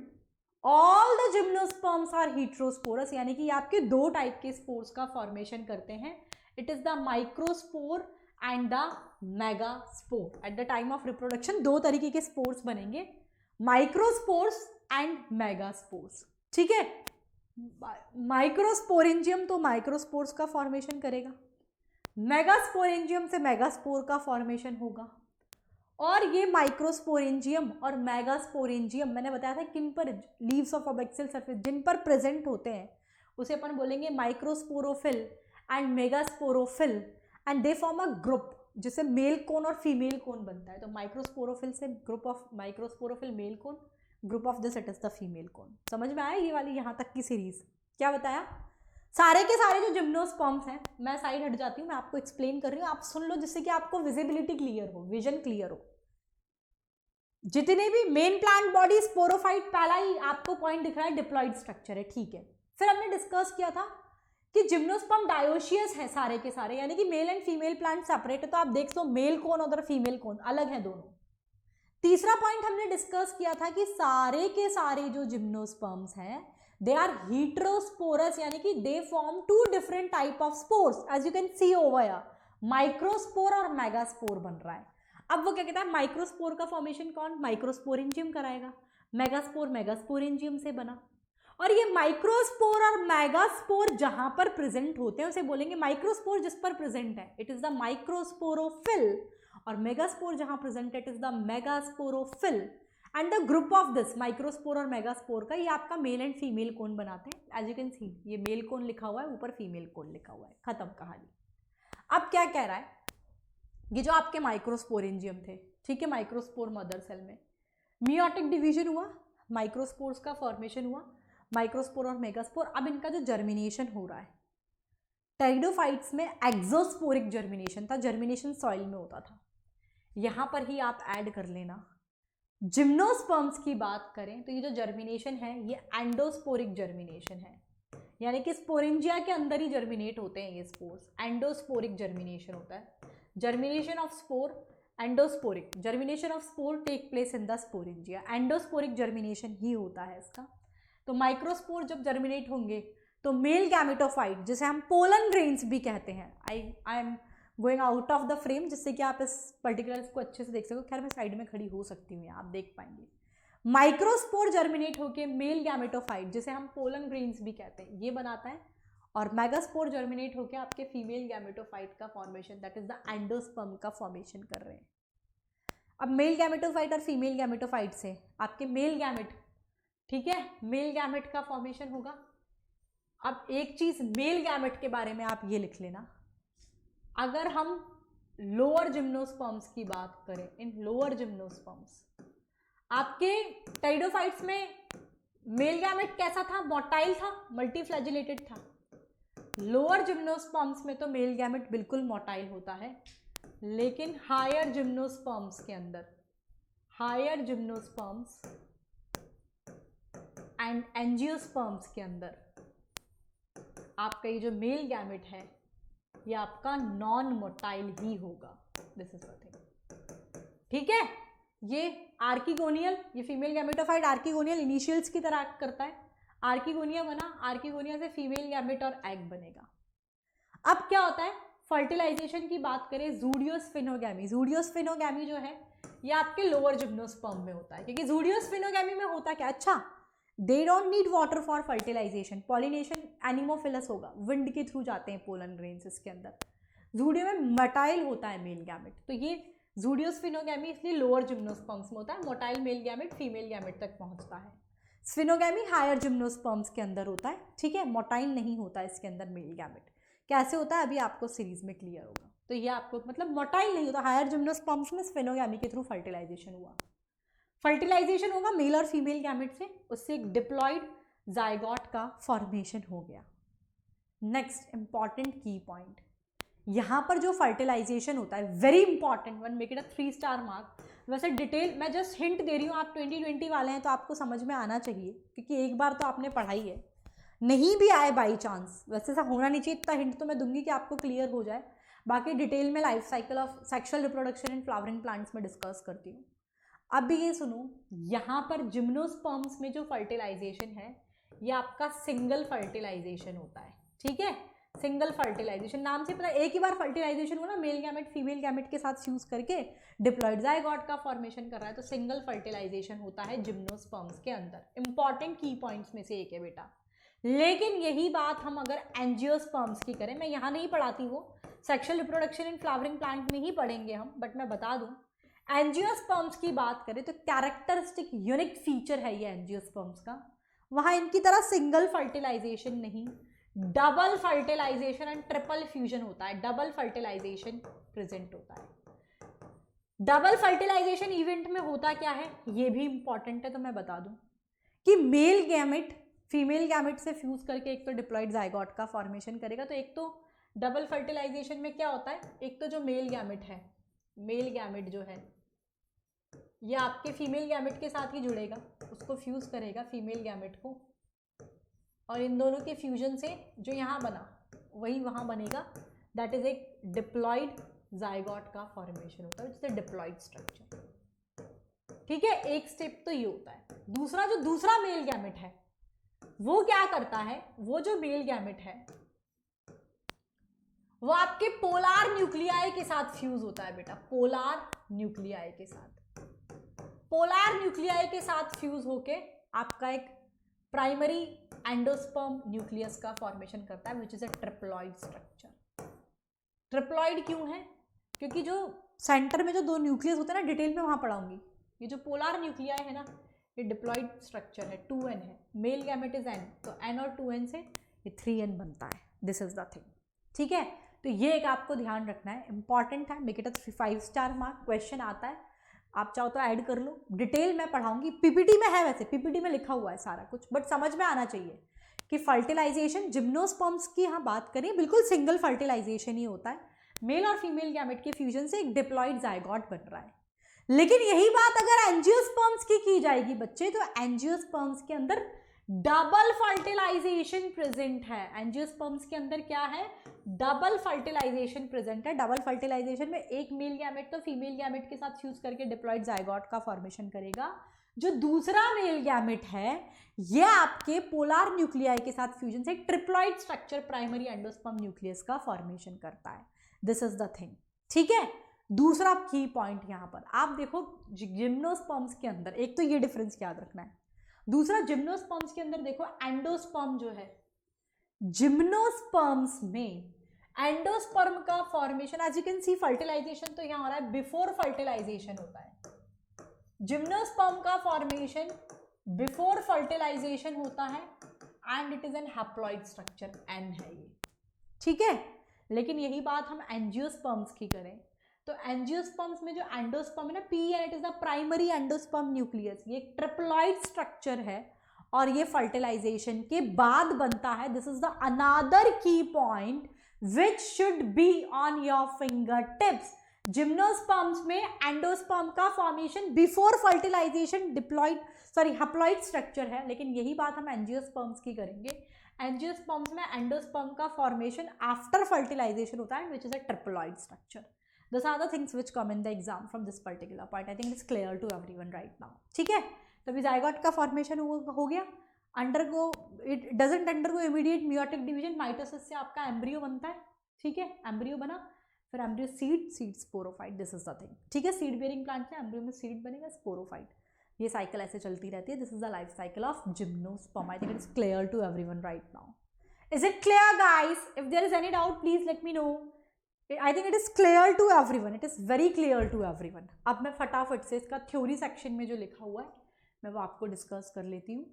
all the gymnosperms are heterosporous, यानी कि आपके दो टाइप के स्पोर्स का फॉर्मेशन करते हैं। It is the microspore and the megaspore. At the time of reproduction दो तरीके के स्पोर्स बनेंगे, माइक्रोस्पोर्स एंड मेगास्पोर्स। ठीक है, माइक्रोस्पोरेंजियम तो माइक्रोस्पोर्स का फॉर्मेशन करेगा, मेगास्पोरेंजियम से मेगास्पोर का फॉर्मेशन होगा। और ये माइक्रोस्पोरेंजियम और मेगास्पोरेंजियम मैंने बताया था किन पर, लीव्स ऑफ अबैक्सियल सरफेस जिन पर प्रेजेंट होते हैं, उसे अपन बोलेंगे microsporophyll and megasporophyll, and they form a group जिसे मेल कोन और फीमेल कोन बनता है। तो माइक्रोस्पोरोफिल से group of microsporophyll male cone, group of this it is the female cone. समझ में आया ये वाली यहाँ तक की सीरीज? क्या बताया? सारे के सारे जो जिम्नोस्पर्म्स हैं, मैं साइड हट जाती हूँ, मैं आपको एक्सप्लेन कर रही हूँ, आप सुन लो जिससे कि आपको विजिबिलिटी क्लियर हो, विजन क्लियर हो। जितने भी मेन प्लांट बॉडी स्पोरोफाइट, पहला ही आपको पॉइंट दिख रहा है डिप्लॉयड स्ट्रक्चर है। ठीक है, फिर हमने डिस्कस किया था कि जिम्नोस्पर्म डायोशियस है सारे के सारे, यानी कि male and female plant separate है, तो आप देख लो मेल कौन और फीमेल कौन अलग है दोनों। तीसरा पॉइंट हमने डिस्कस किया था कि सारे के सारे जो जिम्नोस्पर्म्स हैं दे आर हेटेरोस्पोरस, यानी कि they form two different type of spores, as you can see over या माइक्रोस्पोर और मेगास्पोर बन रहा है। अब वो क्या कहता है, माइक्रोस्पोर का फॉर्मेशन कौन, माइक्रोस्पोरेंजियम कराएगा, मेगास्पोर मेगास्पोरेंजियम से बना। और ये माइक्रोस्पोर और मेगास्पोर जहां पर प्रेजेंट होते हैं उसे बोलेंगे माइक्रोस्पोर, जिस पर प्रेजेंट है इट इज द माइक्रोस्पोरोफिल, और मेगास्पोर जहां प्रेजेंट है it is the megasporophyll. And the group of this microspore और मेगास्पोर का ये आपका मेल एंड फीमेल कोन बनाते हैं। एज यू कैन सी ये मेल कोन लिखा हुआ है, ऊपर फीमेल कोन लिखा हुआ है, खत्म कहानी। अब क्या कह रहा है, ये जो आपके माइक्रोस्पोरेंजियम थे, ठीक है, माइक्रोस्पोर मदर सेल में मियोटिक डिवीजन हुआ, माइक्रोस्पोर्स का फॉर्मेशन हुआ, माइक्रोस्पोर और मेगास्पोर। अब इनका जो जर्मिनेशन हो रहा है, टेरिडोफाइट्स में एक्सोस्पोरिक जर्मिनेशन था, जर्मिनेशन सॉइल में होता था, यहां पर ही आप ऐड कर लेना। जिम्नोस्पर्म्स की बात करें तो ये जो जर्मिनेशन है ये एंडोस्पोरिक जर्मिनेशन है, यानी कि स्पोरेंजिया के अंदर ही जर्मिनेट होते हैं ये स्पोर्स, एंडोस्पोरिक जर्मिनेशन होता है। Germination of spore endosporic, germination of spore take place in the sporangia, endosporic germination ही होता है इसका। तो माइक्रोस्पोर जब जर्मिनेट होंगे तो मेल गैमेटोफाइट, जिसे हम पोलन ग्रेन्स भी कहते हैं, I am going out of the frame जिससे कि आप इस पर्टिकुलर इसको अच्छे से देख सको, खैर मैं साइड में खड़ी हो सकती हूँ, आप देख पाएंगे। माइक्रोस्पोर जर्मिनेट होके मेल गैमेटोफाइट, जिसे हम पोलन ग्रेन्स भी कहते हैं, ये बनाता है, और मेगास्पोर जर्मिनेट होके आपके फीमेल गैमेटोफाइट का formation, that is the endosperm का फॉर्मेशन कर रहे हैं। अब मेल गैमेटोफाइट और फीमेल गैमेटोफाइट से आपके मेल गैमेट, ठीक है, मेल गैमेट का फॉर्मेशन होगा। अब एक चीज मेल गैमेट के बारे में आप ये लिख लेना, अगर हम लोअर जिम्नोस्पर्म्स की बात करें, इन लोअर जिम्नोस्पर्म्स आपके टेरिडोफाइट्स में मेल गैमेट कैसा था, मोटाइल था, मल्टीफ्लैजिलेटेड था। लोअर जिम्नोस्पर्म्स में तो मेल गैमेट बिल्कुल मोटाइल होता है, लेकिन हायर जिम्नोस्पर्म्स के अंदर, हायर जिम्नोस्पर्म्स एंड एंजियोस्पर्म्स के अंदर आपका ये जो मेल गैमेट है ये आपका नॉन मोटाइल ही होगा। दिस इज द थिंग, ठीक है। ये आर्किगोनियल, ये फीमेल गैमेटोफाइट आर्किगोनियल इनिशियल्स की तरह एक्ट करता है, आर्किगोनिया बना, आर्किगोनिया से फीमेल गैमेट और एग बनेगा। अब क्या होता है, फर्टिलाइजेशन की बात करें, ज़ूडियोस्फिनोगैमी, ज़ूडियोस्फिनोगैमी जो है ये आपके लोअर जिम्नोस्पर्म में होता है, क्योंकि ज़ूडियोस्फिनोगैमी में होता क्या, अच्छा they don't need water for fertilization, pollination anemophilous होगा, विंड के थ्रू जाते हैं पोलन ग्रेन्स इसके अंदर। ज़ूडियो में मोटाइल होता है मेल गैमेट, तो ये ज़ूडियोस्फिनोगैमी इसलिए लोअर जिम्नोस्पर्म्स में होता है, motile male gamete female gamete तक पहुंचता है। स्फिनोगैमी हायर जिम्नोस्पर्म्स के अंदर होता है, ठीक है, मोटाइल नहीं होता है इसके अंदर मेल गैमेट। कैसे होता है अभी आपको सीरीज में क्लियर होगा। तो ये आपको मतलब मोटाइल नहीं होता, हायर जिम्नोस्पर्म्स में स्फिनोगैमी के थ्रू फर्टिलाइजेशन हुआ। फर्टिलाइजेशन होगा मेल और फीमेल गैमेट से, उससे एक डिप्लॉइड जाइगोट का फॉर्मेशन हो गया। नेक्स्ट इंपॉर्टेंट की पॉइंट, यहाँ पर जो फर्टिलाइजेशन होता है, very important one, make it a 3 star mark. वैसे डिटेल मैं जस्ट हिंट दे रही हूँ, आप 2020 वाले हैं तो आपको समझ में आना चाहिए, क्योंकि एक बार तो आपने पढ़ाई है, नहीं भी आए बाई चांस, वैसे ऐसा होना नहीं चाहिए, इतना हिंट तो मैं दूंगी कि आपको क्लियर हो जाए। बाकी डिटेल में life cycle of sexual reproduction in flowering plants में डिस्कस करती हूँ। अब भी ये सुनो, यहाँ पर जिम्नोस्पर्म्स में जो फर्टिलाइजेशन है ये आपका सिंगल फर्टिलाइजेशन होता है, ठीक है, सिंगल फर्टिलाइजेशन, नाम से पता, एक ही बार फर्टिलाइजेशन हुआ ना, मेल गैमेट फीमेल गैमेट के साथ फ्यूज करके डिप्लॉइड जाइगोट का फॉर्मेशन कर रहा है, तो सिंगल फर्टिलाइजेशन होता है जिम्नोस्पर्म्स के अंदर। इंपॉर्टेंट की पॉइंट्स में से एक है बेटा। लेकिन यही बात हम अगर एंजियोस्पर्म्स की करें, मैं यहाँ नहीं पढ़ाती, वो sexual reproduction in flowering plant में ही पढ़ेंगे हम, बट मैं बता दूं, एंजियोस्पर्म्स की बात करें तो कैरेक्टरिस्टिक यूनिक फीचर है ये एंजियोस्पर्म्स का, वहां इनकी तरह सिंगल फर्टिलाइजेशन नहीं, double fertilization and triple fusion होता है, डबल फर्टिलाइजेशन प्रेजेंट होता है। डबल फर्टिलाइजेशन इवेंट में होता क्या है ये भी इंपॉर्टेंट है, तो मैं बता दूं कि मेल गैमेट फीमेल गैमेट से फ्यूज करके एक तो डिप्लॉइड जाइगोट का फॉर्मेशन करेगा। तो एक तो डबल फर्टिलाइजेशन में क्या होता है, एक तो जो मेल गैमेट है, मेल गैमेट जो है ये आपके फीमेल गैमेट के साथ ही जुड़ेगा, उसको फ्यूज करेगा फीमेल गैमेट को, और इन दोनों के फ्यूजन से जो यहाँ बना वही वहाँ बनेगा, दैट इज एक डिप्लॉइड जाइगोट का फॉर्मेशन होता है, जिससे डिप्लॉइड स्ट्रक्चर, ठीक है। एक स्टेप तो ये होता है। दूसरा, जो दूसरा मेल गैमेट है वो क्या करता है, वो जो मेल गैमेट है वो आपके पोलार न्यूक्लियाई के साथ फ्यूज होता है बेटा, पोलार न्यूक्लियाई के साथ, पोलार न्यूक्लियाई के साथ फ्यूज होके आपका एक प्राइमरी एंडोस्पर्म न्यूक्लियस का फॉर्मेशन करता है, which is a triploid structure. Triploid क्यों है, क्योंकि जो सेंटर में जो दो न्यूक्लियस होते हैं ना, डिटेल में वहां पढ़ाऊंगी, ये जो पोलार न्यूक्लियाई है ना, ये डिप्लॉइड स्ट्रक्चर है, 2n है, मेल गैमेट इज n, तो n और 2n से ये 3n बनता है, दिस इज द थिंग, ठीक है। तो ये एक आपको ध्यान रखना है, इंपॉर्टेंट है, make it a 5 star mark, question आता है, आप चाहो तो ऐड कर लो, डिटेल में पढ़ाऊंगी, पीपीटी में है, वैसे पीपीटी में लिखा हुआ है सारा कुछ, बट समझ में आना चाहिए कि फर्टिलाइजेशन जिम्नोस्पर्म्स की यहाँ बात करें बिल्कुल सिंगल फर्टिलाइजेशन ही होता है, मेल और फीमेल गैमेट के फ्यूजन से एक डिप्लॉइड जाइगोट बन रहा है। लेकिन यही बात अगर एंजियोस्पर्म्स की जाएगी बच्चे, तो एंजियोस्पर्म्स के अंदर डबल फर्टिलाइजेशन प्रेजेंट है, एंजियोस्पर्म्स के अंदर क्या है, डबल फर्टिलाइजेशन प्रेजेंट है। डबल फर्टिलाइजेशन में एक मेल गैमेट तो फीमेल गैमेट के साथ फ्यूज करके डिप्लॉइड जाइगोट का फॉर्मेशन करेगा, जो दूसरा मेल गैमेट है ये आपके पोलार न्यूक्लियाई के साथ फ्यूजन से triploid structure primary endosperm nucleus का फॉर्मेशन करता है, दिस इज द थिंग, ठीक है। दूसरा की पॉइंट यहाँ पर आप देखो, जिम्नोस्पर्म्स के अंदर एक तो ये डिफरेंस याद रखना है, दूसरा जिम्नोस्पर्म्स के अंदर देखो एंडोस्पर्म जो है, जिम्नोस्पर्म्स में एंडोस्पर्म का formation, as you can see fertilization तो यहाँ हो रहा है, बिफोर फर्टिलाइजेशन होता है, जिम्नोस्पर्म का फॉर्मेशन बिफोर फर्टिलाइजेशन होता है, and it is an haploid structure, n है ये, ठीक है। लेकिन यही बात हम एंजियोस्पर्म्स की करें तो एंजियोस्पर्म्स में जो एंडोस्पर्म है ना, p n, it is the primary endosperm nucleus, ये ट्रिप्लॉइड स्ट्रक्चर है और ये फर्टिलाइजेशन के बाद बनता है, this is the another key point which should be on your finger tips. Gymnosperms में एंडोस्पर्म का formation before fertilization haploid structure है, लेकिन यही बात हम एंजियोस्पर्म्स की करेंगे, एंजियोस्पर्म्स में एंडोस्पर्म का फॉर्मेशन आफ्टर फर्टिलाइजेशन होता है, which is a triploid structure. Those are the things which come in the exam from this particular point. I think it's clear to everyone right now. ठीक है, तभी zygote का formation हो गया, it doesn't undergo immediate meiotic division, mitosis से आपका embryo बनता है, ठीक है, एम्ब्रियो बना, फिर embryo seed sporophyte, this is the thing, ठीक है। सीड बेयरिंग प्लांट में एम्ब्रियो में सीड बनेगा, स्पोरोफाइट, ये साइकिल ऐसे चलती रहती है। This is the life cycle of gymnosperm. I think it is clear to everyone right now. Is it clear guys? If there is any doubt please let me know. I think it is clear to everyone, it is very clear to everyone. अब मैं फटाफट से इसका theory section में जो लिखा हुआ है मैं वो आपको डिस्कस कर लेती हूँ।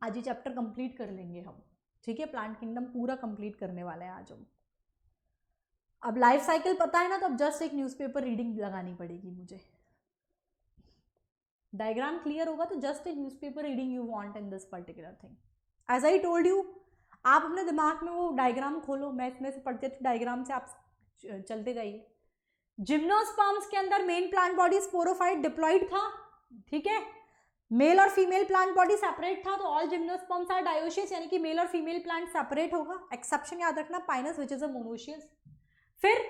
आज ये चैप्टर कंप्लीट कर लेंगे हम, ठीक है। प्लांट किंगडम पूरा कंप्लीट करने वाले हैं आज हम। अब लाइफ साइकिल पता है ना, तो अब जस्ट एक न्यूज़पेपर रीडिंग लगानी पड़ेगी मुझे। डायग्राम क्लियर होगा तो just a newspaper reading you want in this particular thing. As I told you, आप अपने दिमाग में वो डायग्राम खोलो, मैं इसमें से पढ़ते थे डायग्राम से आप चलते जाइए। जिम्नोस्पर्म्स के अंदर main plant body sporophyte diploid था, ठीक है। मेल और फीमेल प्लांट बॉडी सेपरेट था, तो ऑल जिम्नोस्पर्म्स आर डायोशियस, यानी कि मेल और फीमेल प्लांट सेपरेट होगा। एक्सेप्शन याद रखना, Pinus which is a monoecious. फिर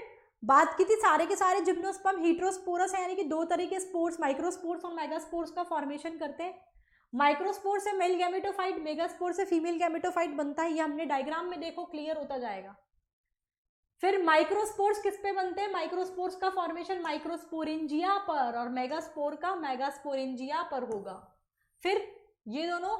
बात की थी सारे के सारे जिम्नोस्पर्म हीट्रोस्पोरस है, यानी कि दो तरह के स्पोर्स, माइक्रोस्पोर्स और मेगास्पोर्स का फॉर्मेशन करते हैं। माइक्रोस्पोर से मेल गैमेटोफाइट, मेगास्पोर से फीमेल गैमेटोफाइट बनता है। ये हमने डायग्राम में देखो, क्लियर होता जाएगा। फिर माइक्रोस्पोर्स किस पे बनते हैं? माइक्रोस्पोर्स का फॉर्मेशन माइक्रोस्पोरेंजिया पर और मेगास्पोर का मेगास्पोरेंजिया पर होगा। फिर ये दोनों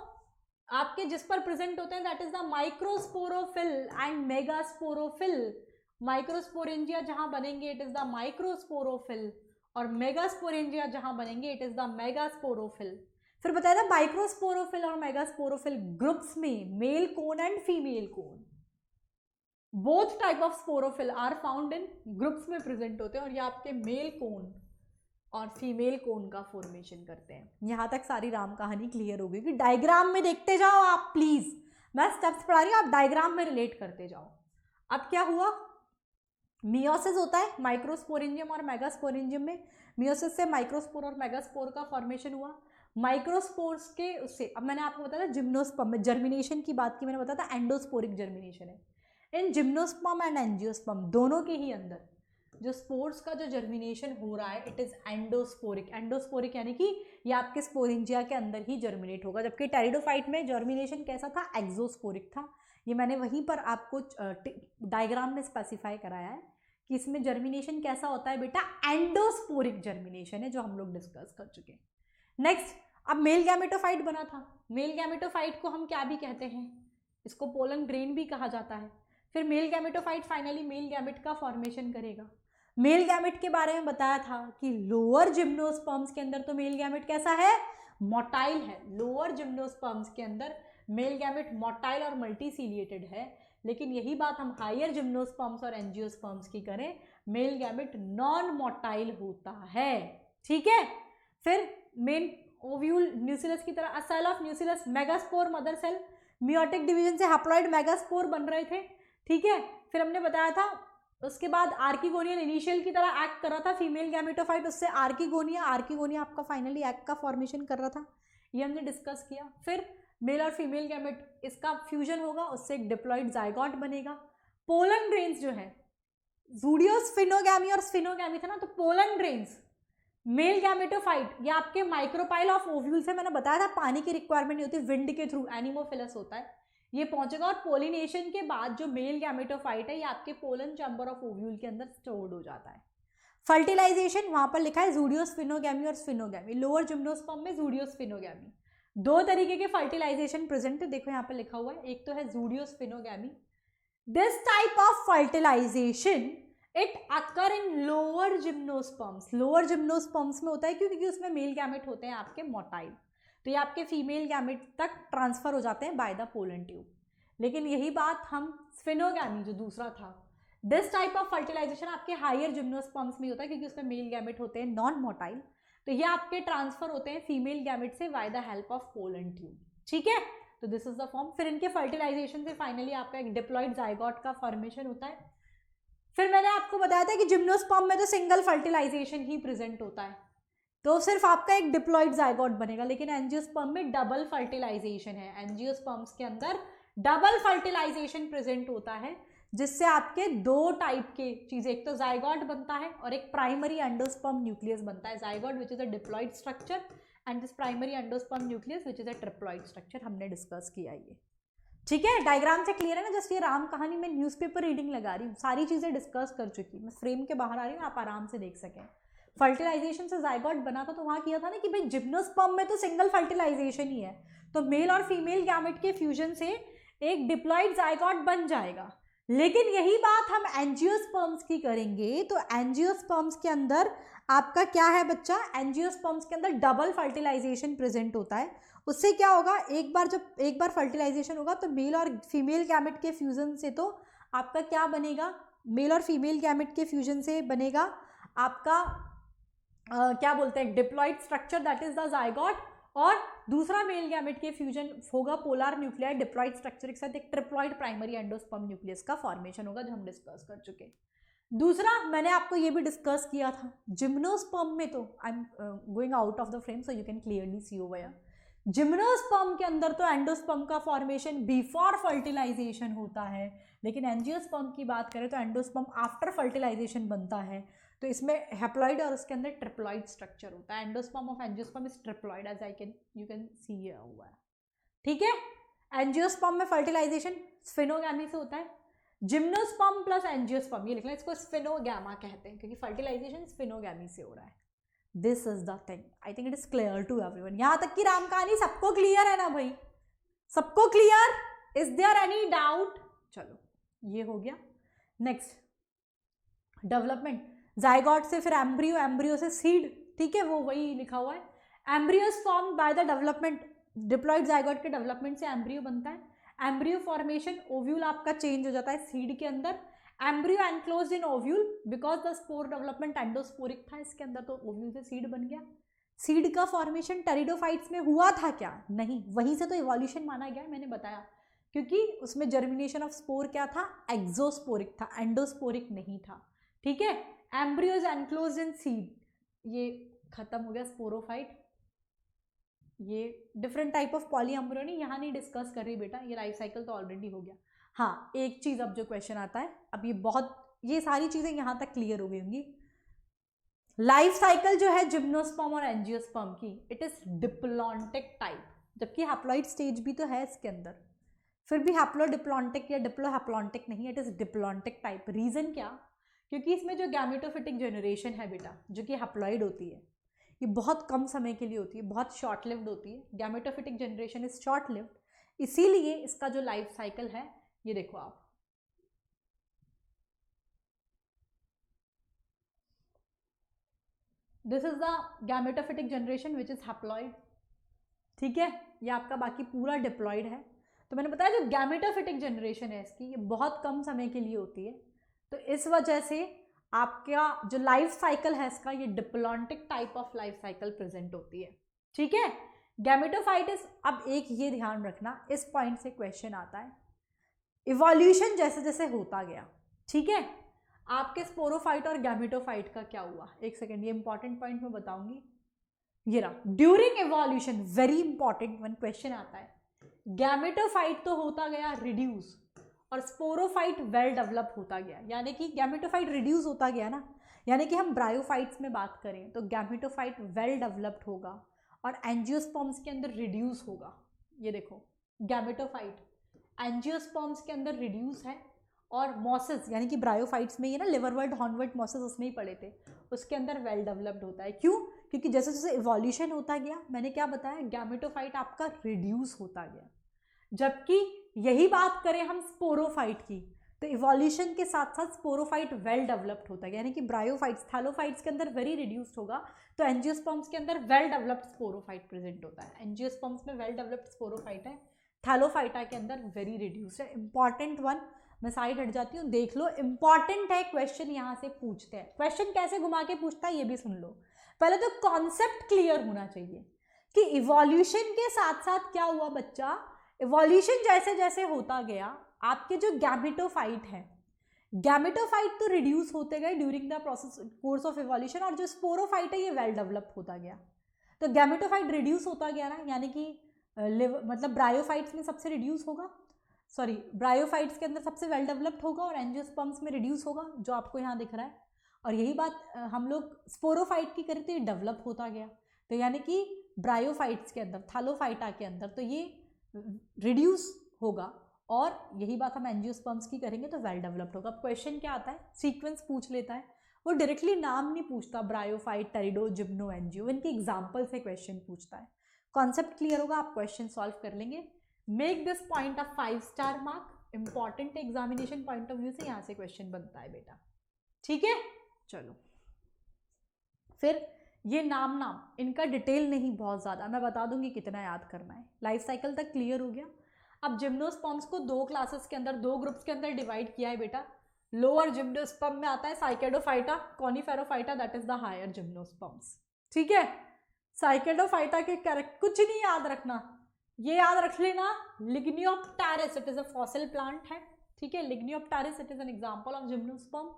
आपके जिस पर प्रेजेंट होते हैं that is the microsporophyll and megasporophyll. Microsporangia जहां बनेंगे इट इज द माइक्रोस्पोरोफिल, और मेगास्पोरेंजिया जहां बनेंगे इट इज द मेगास्पोरोफिल। फिर बताया था माइक्रोस्पोरोफिल और मेगास्पोरोफिल ग्रुप्स में male cone and female cone, both type of sporophyll are found in groups में प्रेजेंट होते हैं, और ये आपके मेल कोन और फीमेल कोन का फॉर्मेशन करते हैं। यहां तक सारी राम कहानी क्लियर हो गई कि डायग्राम में देखते जाओ आप प्लीज, मैं स्टेप्स पढ़ा रही हूँ, आप डायग्राम में रिलेट करते जाओ। अब क्या हुआ? मियोसिस होता है माइक्रोस्पोरेंजियम और मेगास्पोरेंजियम में। मियोसिस से माइक्रोस्पोर और मेगास्पोर का फॉर्मेशन हुआ। माइक्रोस्पोर्स के उससे, अब मैंने आपको बताया था जिम्नोस्पर्म में जर्मिनेशन की बात की, मैंने बताया था एंडोस्पोरिक जर्मिनेशन है। इन जिम्नोस्पर्म एंड एंजियोस्पर्म दोनों के ही अंदर जो स्पोर्स का जो जर्मिनेशन हो रहा है इट इज एंडोस्पोरिक। एंडोस्पोरिक यानी कि ये आपके स्पोरेंजिया के अंदर ही जर्मिनेट होगा, जबकि टेरिडोफाइट में जर्मिनेशन कैसा था? एक्सोस्पोरिक था। ये मैंने वहीं पर आपको डायग्राम में स्पेसिफाई कराया है कि इसमें जर्मिनेशन कैसा होता है बेटा, एंडोस्पोरिक जर्मिनेशन है, जो हम लोग डिस्कस कर चुके हैं। नेक्स्ट, अब मेल गैमेटोफाइट बना था। मेल गैमेटोफाइट को हम क्या भी कहते हैं? इसको पोलन ग्रेन भी कहा जाता है। फिर male gametophyte finally male gamete का फॉर्मेशन करेगा। मेल गैमेट के बारे में बताया था कि लोअर जिम्नोस्पर्म्स के अंदर तो मेल गैमेट कैसा है? मोटाइल है। लोअर जिम्नोस्पर्म्स के अंदर मेल गैमेट मोटाइल और मल्टीसिलिएटेड है, लेकिन यही बात हम हायर जिम्नोस्पर्म्स और एंजियोस्पर्म्स की करें, मेल गैमेट नॉन मोटाइल होता है, ठीक है। फिर मेन ओव्यूल न्यूसिलस की तरह, cell of nucellus, megaspore mother cell, meiotic division से हैप्लॉइड मेगास्पोर बन रहे थे, ठीक है। फिर हमने बताया था उसके बाद आर्किगोनियन इनिशियल की तरह एक्ट कर रहा था फीमेल गैमेटोफाइट, उससे आर्किगोनिया आपका फाइनली एग का फॉर्मेशन कर रहा था, ये हमने डिस्कस किया। फिर मेल और फीमेल गैमेट इसका फ्यूजन होगा, उससे एक डिप्लॉइड जाइगोट बनेगा। पोलन ग्रेन्स जो है, ज़ूडियोस्फिनोगैमी और स्फिनोगैमी था ना, तो पोलन ग्रेन्स मेल गैमेटोफाइट ये आपके माइक्रोपाइल ऑफ ओव्यूल से, मैंने बताया था पानी की रिक्वायरमेंट नहीं होती, विंड के थ्रू एनिमोफिलस होता है, ये पहुंचेगा और पोलिनेशन के बाद जो मेल गैमेटोफाइट है ये आपके पोलन चैम्बर ऑफ ओव्यूल के अंदर स्टोर्ड हो जाता है। फर्टिलाइजेशन वहां पर लिखा है ज़ूडियोस्फिनोगैमी और स्फिनोगैमी। लोअर जिम्नोस्पर्म में ज़ूडियोस्फिनोगैमी, दो तरीके के फर्टिलाइजेशन प्रेजेंट है, देखो यहाँ पर लिखा हुआ है, एक तो है ज़ूडियोस्फिनोगैमी। This type of fertilization it occur in lower gymnosperms. Lower gymnosperms में होता है क्योंकि उसमें मेल गैमेट होते हैं आपके मोटाइल, तो ये आपके फीमेल गैमेट तक ट्रांसफर हो जाते हैं बाय द पोलन ट्यूब। लेकिन यही बात हम स्फिनोगैमी जो दूसरा था, दिस टाइप ऑफ फर्टिलाइजेशन आपके हायर जिम्नोस्पर्म्स में होता है क्योंकि उसमें मेल गैमेट होते हैं नॉन मोटाइल, तो ये आपके ट्रांसफर होते हैं फीमेल गैमेट से by the help of pollen tube, ठीक है। तो दिस इज द फॉर्म। फिर इनके फर्टिलाइजेशन से फाइनली आपका एक डिप्लॉइड जाइगोट का फॉर्मेशन होता है। फिर मैंने आपको बताया था कि जिम्नोस्पर्म में तो सिंगल फर्टिलाइजेशन ही प्रेजेंट होता है, तो सिर्फ आपका एक डिप्लॉइड जाइगोट बनेगा, लेकिन एंजियोस्पर्म में डबल फर्टिलाइजेशन है। एंजियोस्पर्म्स के अंदर डबल फर्टिलाइजेशन प्रेजेंट होता है, जिससे आपके दो टाइप के चीजें, एक तो जाइगोट बनता है और एक प्राइमरी एंडोस्पर्म न्यूक्लियस बनता है। Zygote which is a diploid structure and this primary endosperm nucleus which is a triploid structure, हमने डिस्कस किया ये, ठीक है, डायग्राम से क्लियर है ना? जस्ट ये राम कहानी में न्यूज़पेपर रीडिंग लगा रही हूँ, सारी चीज़ें डिस्कस कर चुकी हूँ, मैं फ्रेम के बाहर आ रही हूँ, आप आराम से देख सकें। फर्टिलाइजेशन से जायगोट बना था तो वहाँ किया था ना कि भाई जिम्नोस्पर्म में तो सिंगल फर्टिलाइजेशन ही है, तो मेल और फीमेल गैमेट के फ्यूजन से एक डिप्लॉइड जायगोट बन जाएगा। लेकिन यही बात हम एंजियोस्पर्म्स की करेंगे, तो एंजियोस्पर्म्स के अंदर आपका क्या है बच्चा? एंजियोस्पर्म्स के अंदर डबल फर्टिलाइजेशन प्रेजेंट होता है। उससे क्या होगा, एक बार फर्टिलाइजेशन होगा तो मेल और फीमेल गैमेट के फ्यूजन से तो आपका क्या बनेगा? मेल और फीमेल गैमेट के फ्यूजन से बनेगा आपका क्या बोलते हैं, diploid structure, that is the zygote. और दूसरा मेल गैमेट के फ्यूजन होगा पोलर न्यूक्लियर डिप्लॉइड स्ट्रक्चर के साथ एक ट्रिप्लॉइड प्राइमरी एंडोस्पर्म न्यूक्लियस का फॉर्मेशन होगा, जो हम डिस्कस कर चुके। दूसरा मैंने आपको ये भी डिस्कस किया था, जिम्नोस्पर्म में तो I am going out of the frame so you can clearly see over here. Gymnosperm के अंदर तो एंडोस्पर्म का फॉर्मेशन बिफोर फर्टिलाइजेशन होता है, लेकिन एंजियोस्पर्म की बात करें तो एंडोस्पर्म आफ्टर फर्टिलाइजेशन बनता है। तो इसमें हैप्लॉइड और उसके अंदर ट्रिप्लॉइड स्ट्रक्चर होता है। Endosperm of angiosperm is triploid as you can see हुआ है। ठीक है, एंजियोस्पर्म में फर्टिलाइजेशन स्फिनोगैमी से होता है। जिम्नोस्पर्म प्लस एंजियोस्पर्म, ये लिखना, इसको स्फिनोगैमा कहते हैं क्योंकि फर्टिलाइजेशन स्फिनोगैमी से हो रहा है। This is the thing, I think it is clear to everyone. यहां तक की राम कहानी सबको क्लियर है ना भाई? सबको clear? Is there any doubt? चलो ये हो गया। नेक्स्ट डेवलपमेंट, जायगोट से फिर एम्ब्रियो, एम्ब्रियो से सीड। ठीक है, वो वही लिखा हुआ है। Embryos form by the development, diploid zygote के डेवलपमेंट से एम्ब्रियो बनता है। एम्ब्रियो फॉर्मेशन, ओव्यूल आपका चेंज हो जाता है सीड के अंदर। Embryo enclosed in ovule because the spore development endosporic था इसके अंदर, तो ओव्यूल से सीड बन गया। सीड का फॉर्मेशन टेरिडोफाइट्स में हुआ था क्या? नहीं, वहीं से तो इवोल्यूशन माना गया, मैंने बताया, क्योंकि उसमें जर्मिनेशन ऑफ स्पोर क्या था? एक्सोस्पोरिक था, एंडोस्पोरिक नहीं था। ठीक है, embryo is enclosed in seed, ये खत्म हो गया स्पोरोफाइट। ये डिफरेंट टाइप ऑफ पॉलीएम्ब्रियोनी यहाँ नहीं डिस्कस कर रही बेटा, ये लाइफ साइकिल तो ऑलरेडी हो गया। हाँ, एक चीज अब जो क्वेश्चन आता है, अब ये सारी चीजें यहाँ तक क्लियर हो गई होंगी। लाइफ साइकिल जो है जिम्नोस्पर्म और एंजियोस्पर्म की, इट इज डिप्लॉन्टिक टाइप, जबकि हैप्लॉइड स्टेज भी तो है इसके अंदर, फिर भी हैप्लोडिप्लॉन्टिक या डिप्लोहैप्लॉन्टिक नहीं, it is diplontic type. Reason क्या? क्योंकि इसमें जो गैमेटोफिटिक जनरेशन है बेटा, जो कि हैप्लॉइड होती है, ये बहुत कम समय के लिए होती है, बहुत शॉर्ट लिव्ड होती है। Gametophytic generation is short lived, इसीलिए इसका जो लाइफ साइकिल है, ये देखो आप, this is the gametophytic generation which is haploid. ठीक है, ये आपका बाकी पूरा डिप्लॉइड है। तो मैंने बताया जो गैमेटोफिटिक जनरेशन है इसकी, ये बहुत कम समय के लिए होती है, तो इस वजह से आपका जो लाइफ साइकिल है इसका, ये diplontic type of life cycle present होती है। ठीक है, गैमेटोफाइटिस। अब एक ये ध्यान रखना, इस पॉइंट से क्वेश्चन आता है, इवोल्यूशन जैसे जैसे होता गया, ठीक है, आपके स्पोरोफाइट और गैमेटोफाइट का क्या हुआ? एक सेकेंड, ये इंपॉर्टेंट पॉइंट मैं बताऊंगी। ये रहा, during evolution, very important one question आता है, गैमेटोफाइट तो होता गया रिड्यूस और स्पोरोफाइट वेल डेवलप होता गया, यानी कि गैमेटोफाइट रिड्यूस होता गया ना, यानी कि हम ब्रायोफाइट्स में बात करें तो गैमेटोफाइट वेल डेवलप्ड होगा और एंजियोस्पर्म्स के अंदर रिड्यूस होगा। ये देखो, गैमेटोफाइट एंजियोस्पर्म्स के अंदर रिड्यूस है, और मॉसेस यानी कि ब्रायोफाइट्स में, ये ना लिवरवर्ड हॉर्नवर्ड मॉसेस उसमें ही पड़े थे, उसके अंदर वेल डेवलप्ड होता है। क्यों? क्योंकि जैसे जैसे इवोल्यूशन होता गया, मैंने क्या बताया, गैमेटोफाइट आपका रिड्यूस होता गया। जबकि यही बात करें हम स्पोरोफाइट की, तो इवोल्यूशन के साथ साथ स्पोरोफाइट वेल डेवलप्ड होता है, यानी कि ब्रायोफाइट्स थैलोफाइट्स के अंदर वेरी रिड्यूस्ड होगा, तो एंजियोस्पर्म्स के अंदर वेल डेवलप्ड स्पोरोफाइट प्रेजेंट होता है। एंजियोस्पर्म्स में वेल डेवलप्ड स्पोरोफाइट है, थैलोफाइटा के अंदर वेरी रिड्यूस्ड है। इंपॉर्टेंट वन, मैं साइड हट जाती हूँ, देख लो, इंपॉर्टेंट है क्वेश्चन, यहाँ से पूछते हैं। क्वेश्चन कैसे घुमा के पूछता है ये भी सुन लो। पहले तो कॉन्सेप्ट क्लियर होना चाहिए कि इवोल्यूशन के साथ साथ क्या हुआ बच्चा, इवोल्यूशन जैसे जैसे होता गया, आपके जो गैमेटोफाइट है, गैमेटोफाइट तो रिड्यूस होते गए during the process course of evolution, और जो स्पोरोफाइट है ये वेल डेवलप होता गया। तो गैमेटोफाइट रिड्यूस होता गया ना, यानी कि मतलब ब्रायोफाइट्स में सबसे रिड्यूस होगा, सॉरी ब्रायोफाइट्स के अंदर सबसे वेल डेवलप्ड होगा और एंजियोस्पर्म्स में रिड्यूस होगा, जो आपको यहाँ दिख रहा है। और यही बात हम लोग स्पोरोफाइट की करें तो ये डेवलप होता गया, तो यानी कि ब्रायोफाइट्स के अंदर, थैलोफाइटा के अंदर तो ये रिड्यूस होगा और यही बात हम एंजियोस्पर्म्स की करेंगे तो वेल डेवलप्ड होगा। क्वेश्चन क्या आता है, सीक्वेंस पूछ लेता है, वो डायरेक्टली नाम नहीं पूछता, ब्रायोफाइट, टेरिडो, जिम्नो, एंजियो, इनके एग्जाम्पल से क्वेश्चन पूछता है। कॉन्सेप्ट क्लियर होगा, आप क्वेश्चन सॉल्व कर लेंगे। Make this point of 5 star mark, important examination point of view से यहाँ से क्वेश्चन बनता है बेटा, ठीक है। चलो फिर ये नाम इनका डिटेल नहीं बहुत ज़्यादा, मैं बता दूंगी कितना याद करना है। लाइफ साइकिल तक क्लियर हो गया। अब जिम्नोस्पर्म्स को 2 क्लासेस के अंदर, 2 ग्रुप्स के अंदर डिवाइड किया है बेटा। लोअर जिम्नोस्पर्म में आता है Cycadophyta, Coniferophyta, that is the higher gymnosperms, ठीक है। साइकेडोफाइटा के कैरेक्टर कुछ नहीं याद रखना, ये याद रख लेना, Lyginopteris it is a fossil plant है, ठीक है। Lyginopteris it is an example of gymnosperm,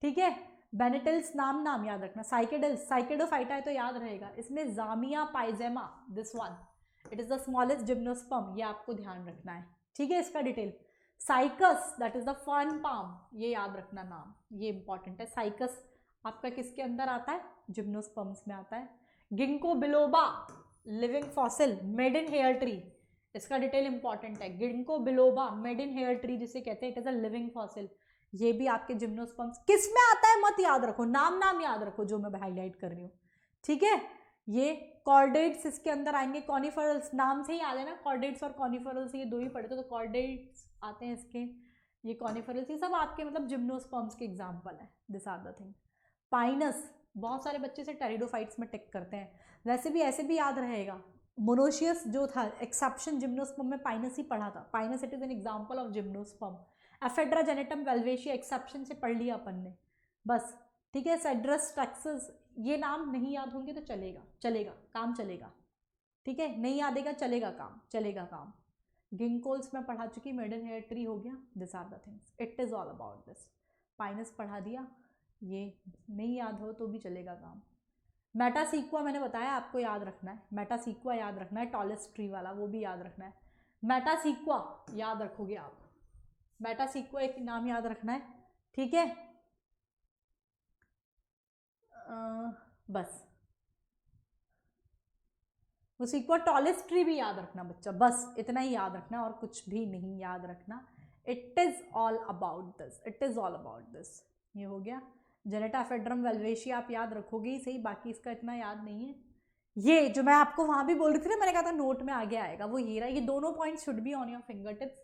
ठीक है। बेनेटल्स नाम याद रखना। साइकेडल्स, साइकेडोफाइटा है तो याद रहेगा। इसमें Zamia pygmaea, this one it is the smallest gymnosperm, ये आपको ध्यान रखना है, ठीक है। इसका detail Cycas that is the fern palm, ये याद रखना नाम, ये इंपॉर्टेंट है। साइकस आपका किसके अंदर आता है, जिम्नोस्पर्म्स में आता है। Ginkgo biloba living fossil, maiden hair tree, इसका डिटेल इंपॉर्टेंट है। Ginkgo biloba maiden hair tree जिसे कहते हैं, it is a living fossil, ये भी आपके जिम्नोस्पर्म्स किस में आता है मत याद रखो, नाम याद रखो जो मैं हाईलाइट कर रही हूँ, ठीक है। ये कॉर्डेट्स इसके अंदर आएंगे। कॉनिफरल्स नाम से ही याद है ना, कॉर्डेट्स और कॉनिफरल्स ये दो ही पढ़े थे, तो कॉर्डेट्स आते हैं इसके, ये कॉनिफरल्स, ये सब आपके मतलब जिम्नोस्पर्म्स के एग्जाम्पल है। This are the thing. Pinus, बहुत सारे बच्चे से टेरिडोफाइट्स में टिक करते हैं, वैसे भी ऐसे भी याद रहेगा। मोनोशियस जो था एक्सेप्शन जिम्नोस्पर्म में पाइनस ही पढ़ा था, Pinus it is an example of gymnosperm. Ephedra Gnetum Welwitschia exception से पढ़ लिया अपन ने बस, ठीक है। सेड्रस टैक्सस, ये नाम नहीं याद होंगे तो चलेगा काम चलेगा, ठीक है। नहीं यादेगा चलेगा काम। गिंकोल्स में पढ़ा चुकी, मेडन हेयर ट्री हो गया। This are the things, it is all about this. Pinus पढ़ा दिया, ये नहीं याद हो तो भी चलेगा काम। मेटासीक्वा मैंने बताया आपको याद रखना है, मेटासीक्वा याद रखना है, टॉलेस्ट ट्री वाला वो भी याद रखना है। मेटासीक्वा याद रखोगे आप, मेटासीक्वा एक नाम याद रखना है, ठीक है। बस वो सीक्वा टॉलेस्ट ट्री भी याद रखना बच्चा, बस इतना ही याद रखना और कुछ भी नहीं याद रखना। It is all about this, ये हो गया। जेनेटाफेड्रम वेल्वेशिया आप याद रखोगे ही सही, बाकी इसका इतना याद नहीं है। ये जो मैं आपको वहां भी बोल रही थी ना, मैंने कहा था नोट में आगे आएगा, वो ये रहा। ये दोनों points should be on your finger tips.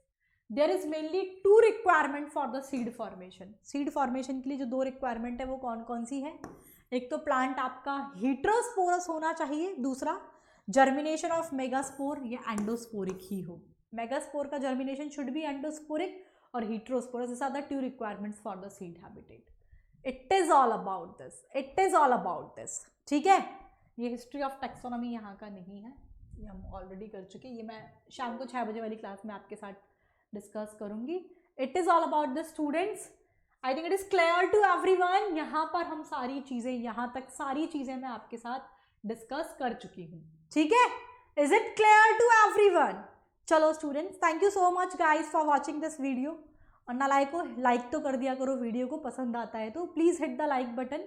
There is mainly 2 requirement for the seed formation. Seed formation के लिए जो 2 रिक्वायरमेंट है वो कौन कौन सी है? एक तो प्लांट आपका हीट्रोस्पोरस होना चाहिए, दूसरा जर्मिनेशन ऑफ मेगास्पोर या एंडोस्पोरिक ही हो। मेगास्पोर का जर्मिनेशन शुड बी एंडोस्पोरिक और heterosporous, this are the 2 requirements for the seed habitat. It is all about this, ठीक है। ये हिस्ट्री ऑफ टैक्सोनॉमी यहाँ का नहीं है, ये हम ऑलरेडी कर चुके, ये मैं शाम को 6 बजे वाली क्लास में आपके साथ डिस्कस करूंगी। It is all about the students, I think it is clear to everyone. यहाँ पर हम सारी चीजें, यहाँ तक सारी चीजें मैं आपके साथ डिस्कस कर चुकी हूँ, ठीक है। Is it clear to everyone? चलो students, thank you so much guys for watching this video. और ना लाइक तो कर दिया करो, वीडियो को पसंद आता है तो please hit the like button.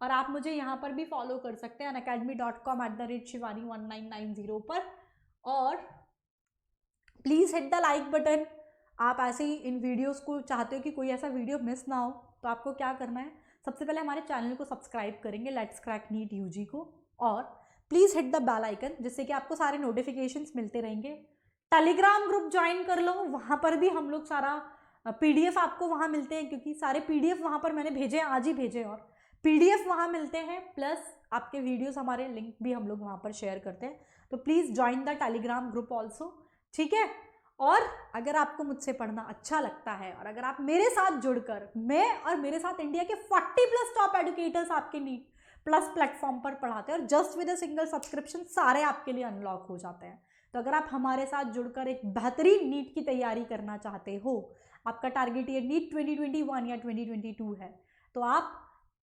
और आप मुझे यहाँ पर भी फॉलो कर सकते हैं unacademy.com@shivani1990 पर। और please hit the like button. आप ऐसे ही इन वीडियोस को चाहते हो कि कोई ऐसा वीडियो मिस ना हो, तो आपको क्या करना है, सबसे पहले हमारे चैनल को सब्सक्राइब करेंगे, लेट्स क्रैक नीट यूजी को। और please hit the bell icon, जिससे कि आपको सारे नोटिफिकेशंस मिलते रहेंगे। टेलीग्राम ग्रुप ज्वाइन कर लो, वहाँ पर भी हम लोग सारा PDF आपको वहाँ मिलते हैं, क्योंकि सारे PDF वहाँ पर मैंने भेजे हैं, आज ही भेजे, और PDF वहाँ मिलते हैं, प्लस आपके वीडियोस हमारे लिंक भी हम लोग वहाँ पर शेयर करते हैं। तो please join the Telegram group also, ठीक है। और अगर आपको मुझसे पढ़ना अच्छा लगता है और अगर आप मेरे साथ जुड़कर, मैं और मेरे साथ इंडिया के 40+ टॉप एडुकेटर्स आपके नीट प्लस प्लेटफॉर्म पर पढ़ाते हैं, और just with a single subscription सारे आपके लिए अनलॉक हो जाते हैं। तो अगर आप हमारे साथ जुड़कर एक बेहतरीन नीट की तैयारी करना चाहते हो, आपका टारगेट ये नीट 2021 या 2022 है, तो आप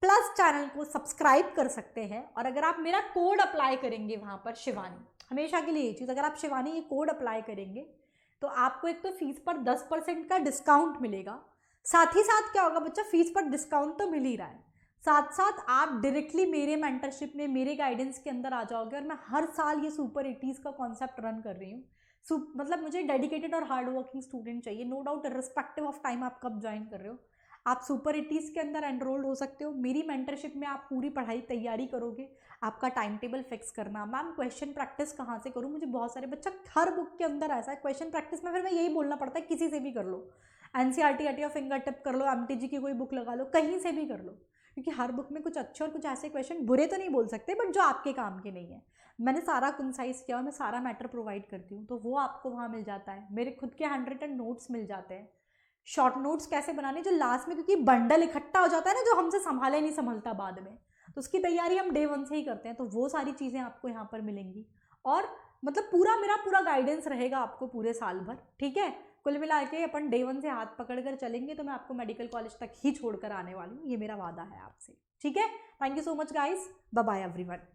प्लस चैनल को सब्सक्राइब कर सकते हैं। और अगर आप मेरा कोड अप्लाई करेंगे वहाँ पर शिवानी, हमेशा के लिए ये चीज़, अगर आप शिवानी ये कोड अप्लाई करेंगे तो आपको एक तो फीस पर 10% का डिस्काउंट मिलेगा। साथ ही साथ क्या होगा बच्चा, फीस पर डिस्काउंट तो मिल ही रहा है, साथ साथ आप डायरेक्टली मेरे मेंटरशिप में, मेरे गाइडेंस के अंदर आ जाओगे। और मैं हर साल ये सुपर 80s का कॉन्सेप्ट रन कर रही हूँ, मतलब मुझे डेडिकेटेड और हार्ड वर्किंग स्टूडेंट चाहिए, no doubt, respective of time आप कब ज्वाइन कर रहे हो। आप सुपर 80s के अंदर एनरोल्ड हो सकते हो। मेरी मेंटरशिप में आप पूरी पढ़ाई तैयारी करोगे, आपका टाइम टेबल फिक्स करना, मैम क्वेश्चन प्रैक्टिस कहाँ से करूँ, मुझे बहुत सारे बच्चा हर बुक के अंदर ऐसा है क्वेश्चन प्रैक्टिस में, फिर मैं यही बोलना पड़ता है किसी से भी कर लो, NCERT at your finger tip कर लो, एमटीजी की कोई बुक लगा लो, कहीं से भी कर लो, क्योंकि हर बुक में कुछ अच्छे और कुछ ऐसे क्वेश्चन, बुरे तो नहीं बोल सकते बट जो आपके काम के नहीं है। मैंने सारा कंसाइज किया और मैं सारा मैटर प्रोवाइड करती हूँ, तो वो आपको वहाँ मिल जाता है। मेरे खुद के 100 नोट्स मिल जाते हैं, शॉर्ट नोट्स कैसे बनाने जो लास्ट में, क्योंकि बंडल इकट्ठा हो जाता है ना जो हमसे संभाले नहीं संभलता बाद में, तो उसकी तैयारी हम डे 1 से ही करते हैं, तो वो सारी चीज़ें आपको यहाँ पर मिलेंगी। और मतलब मेरा पूरा गाइडेंस रहेगा आपको पूरे साल भर, ठीक है। कुल मिला के अपन डे 1 से हाथ पकड़ कर चलेंगे तो मैं आपको मेडिकल कॉलेज तक ही छोड़कर आने वाली हूँ, ये मेरा वादा है आपसे, ठीक है। Thank you so much guys, bye bye everyone.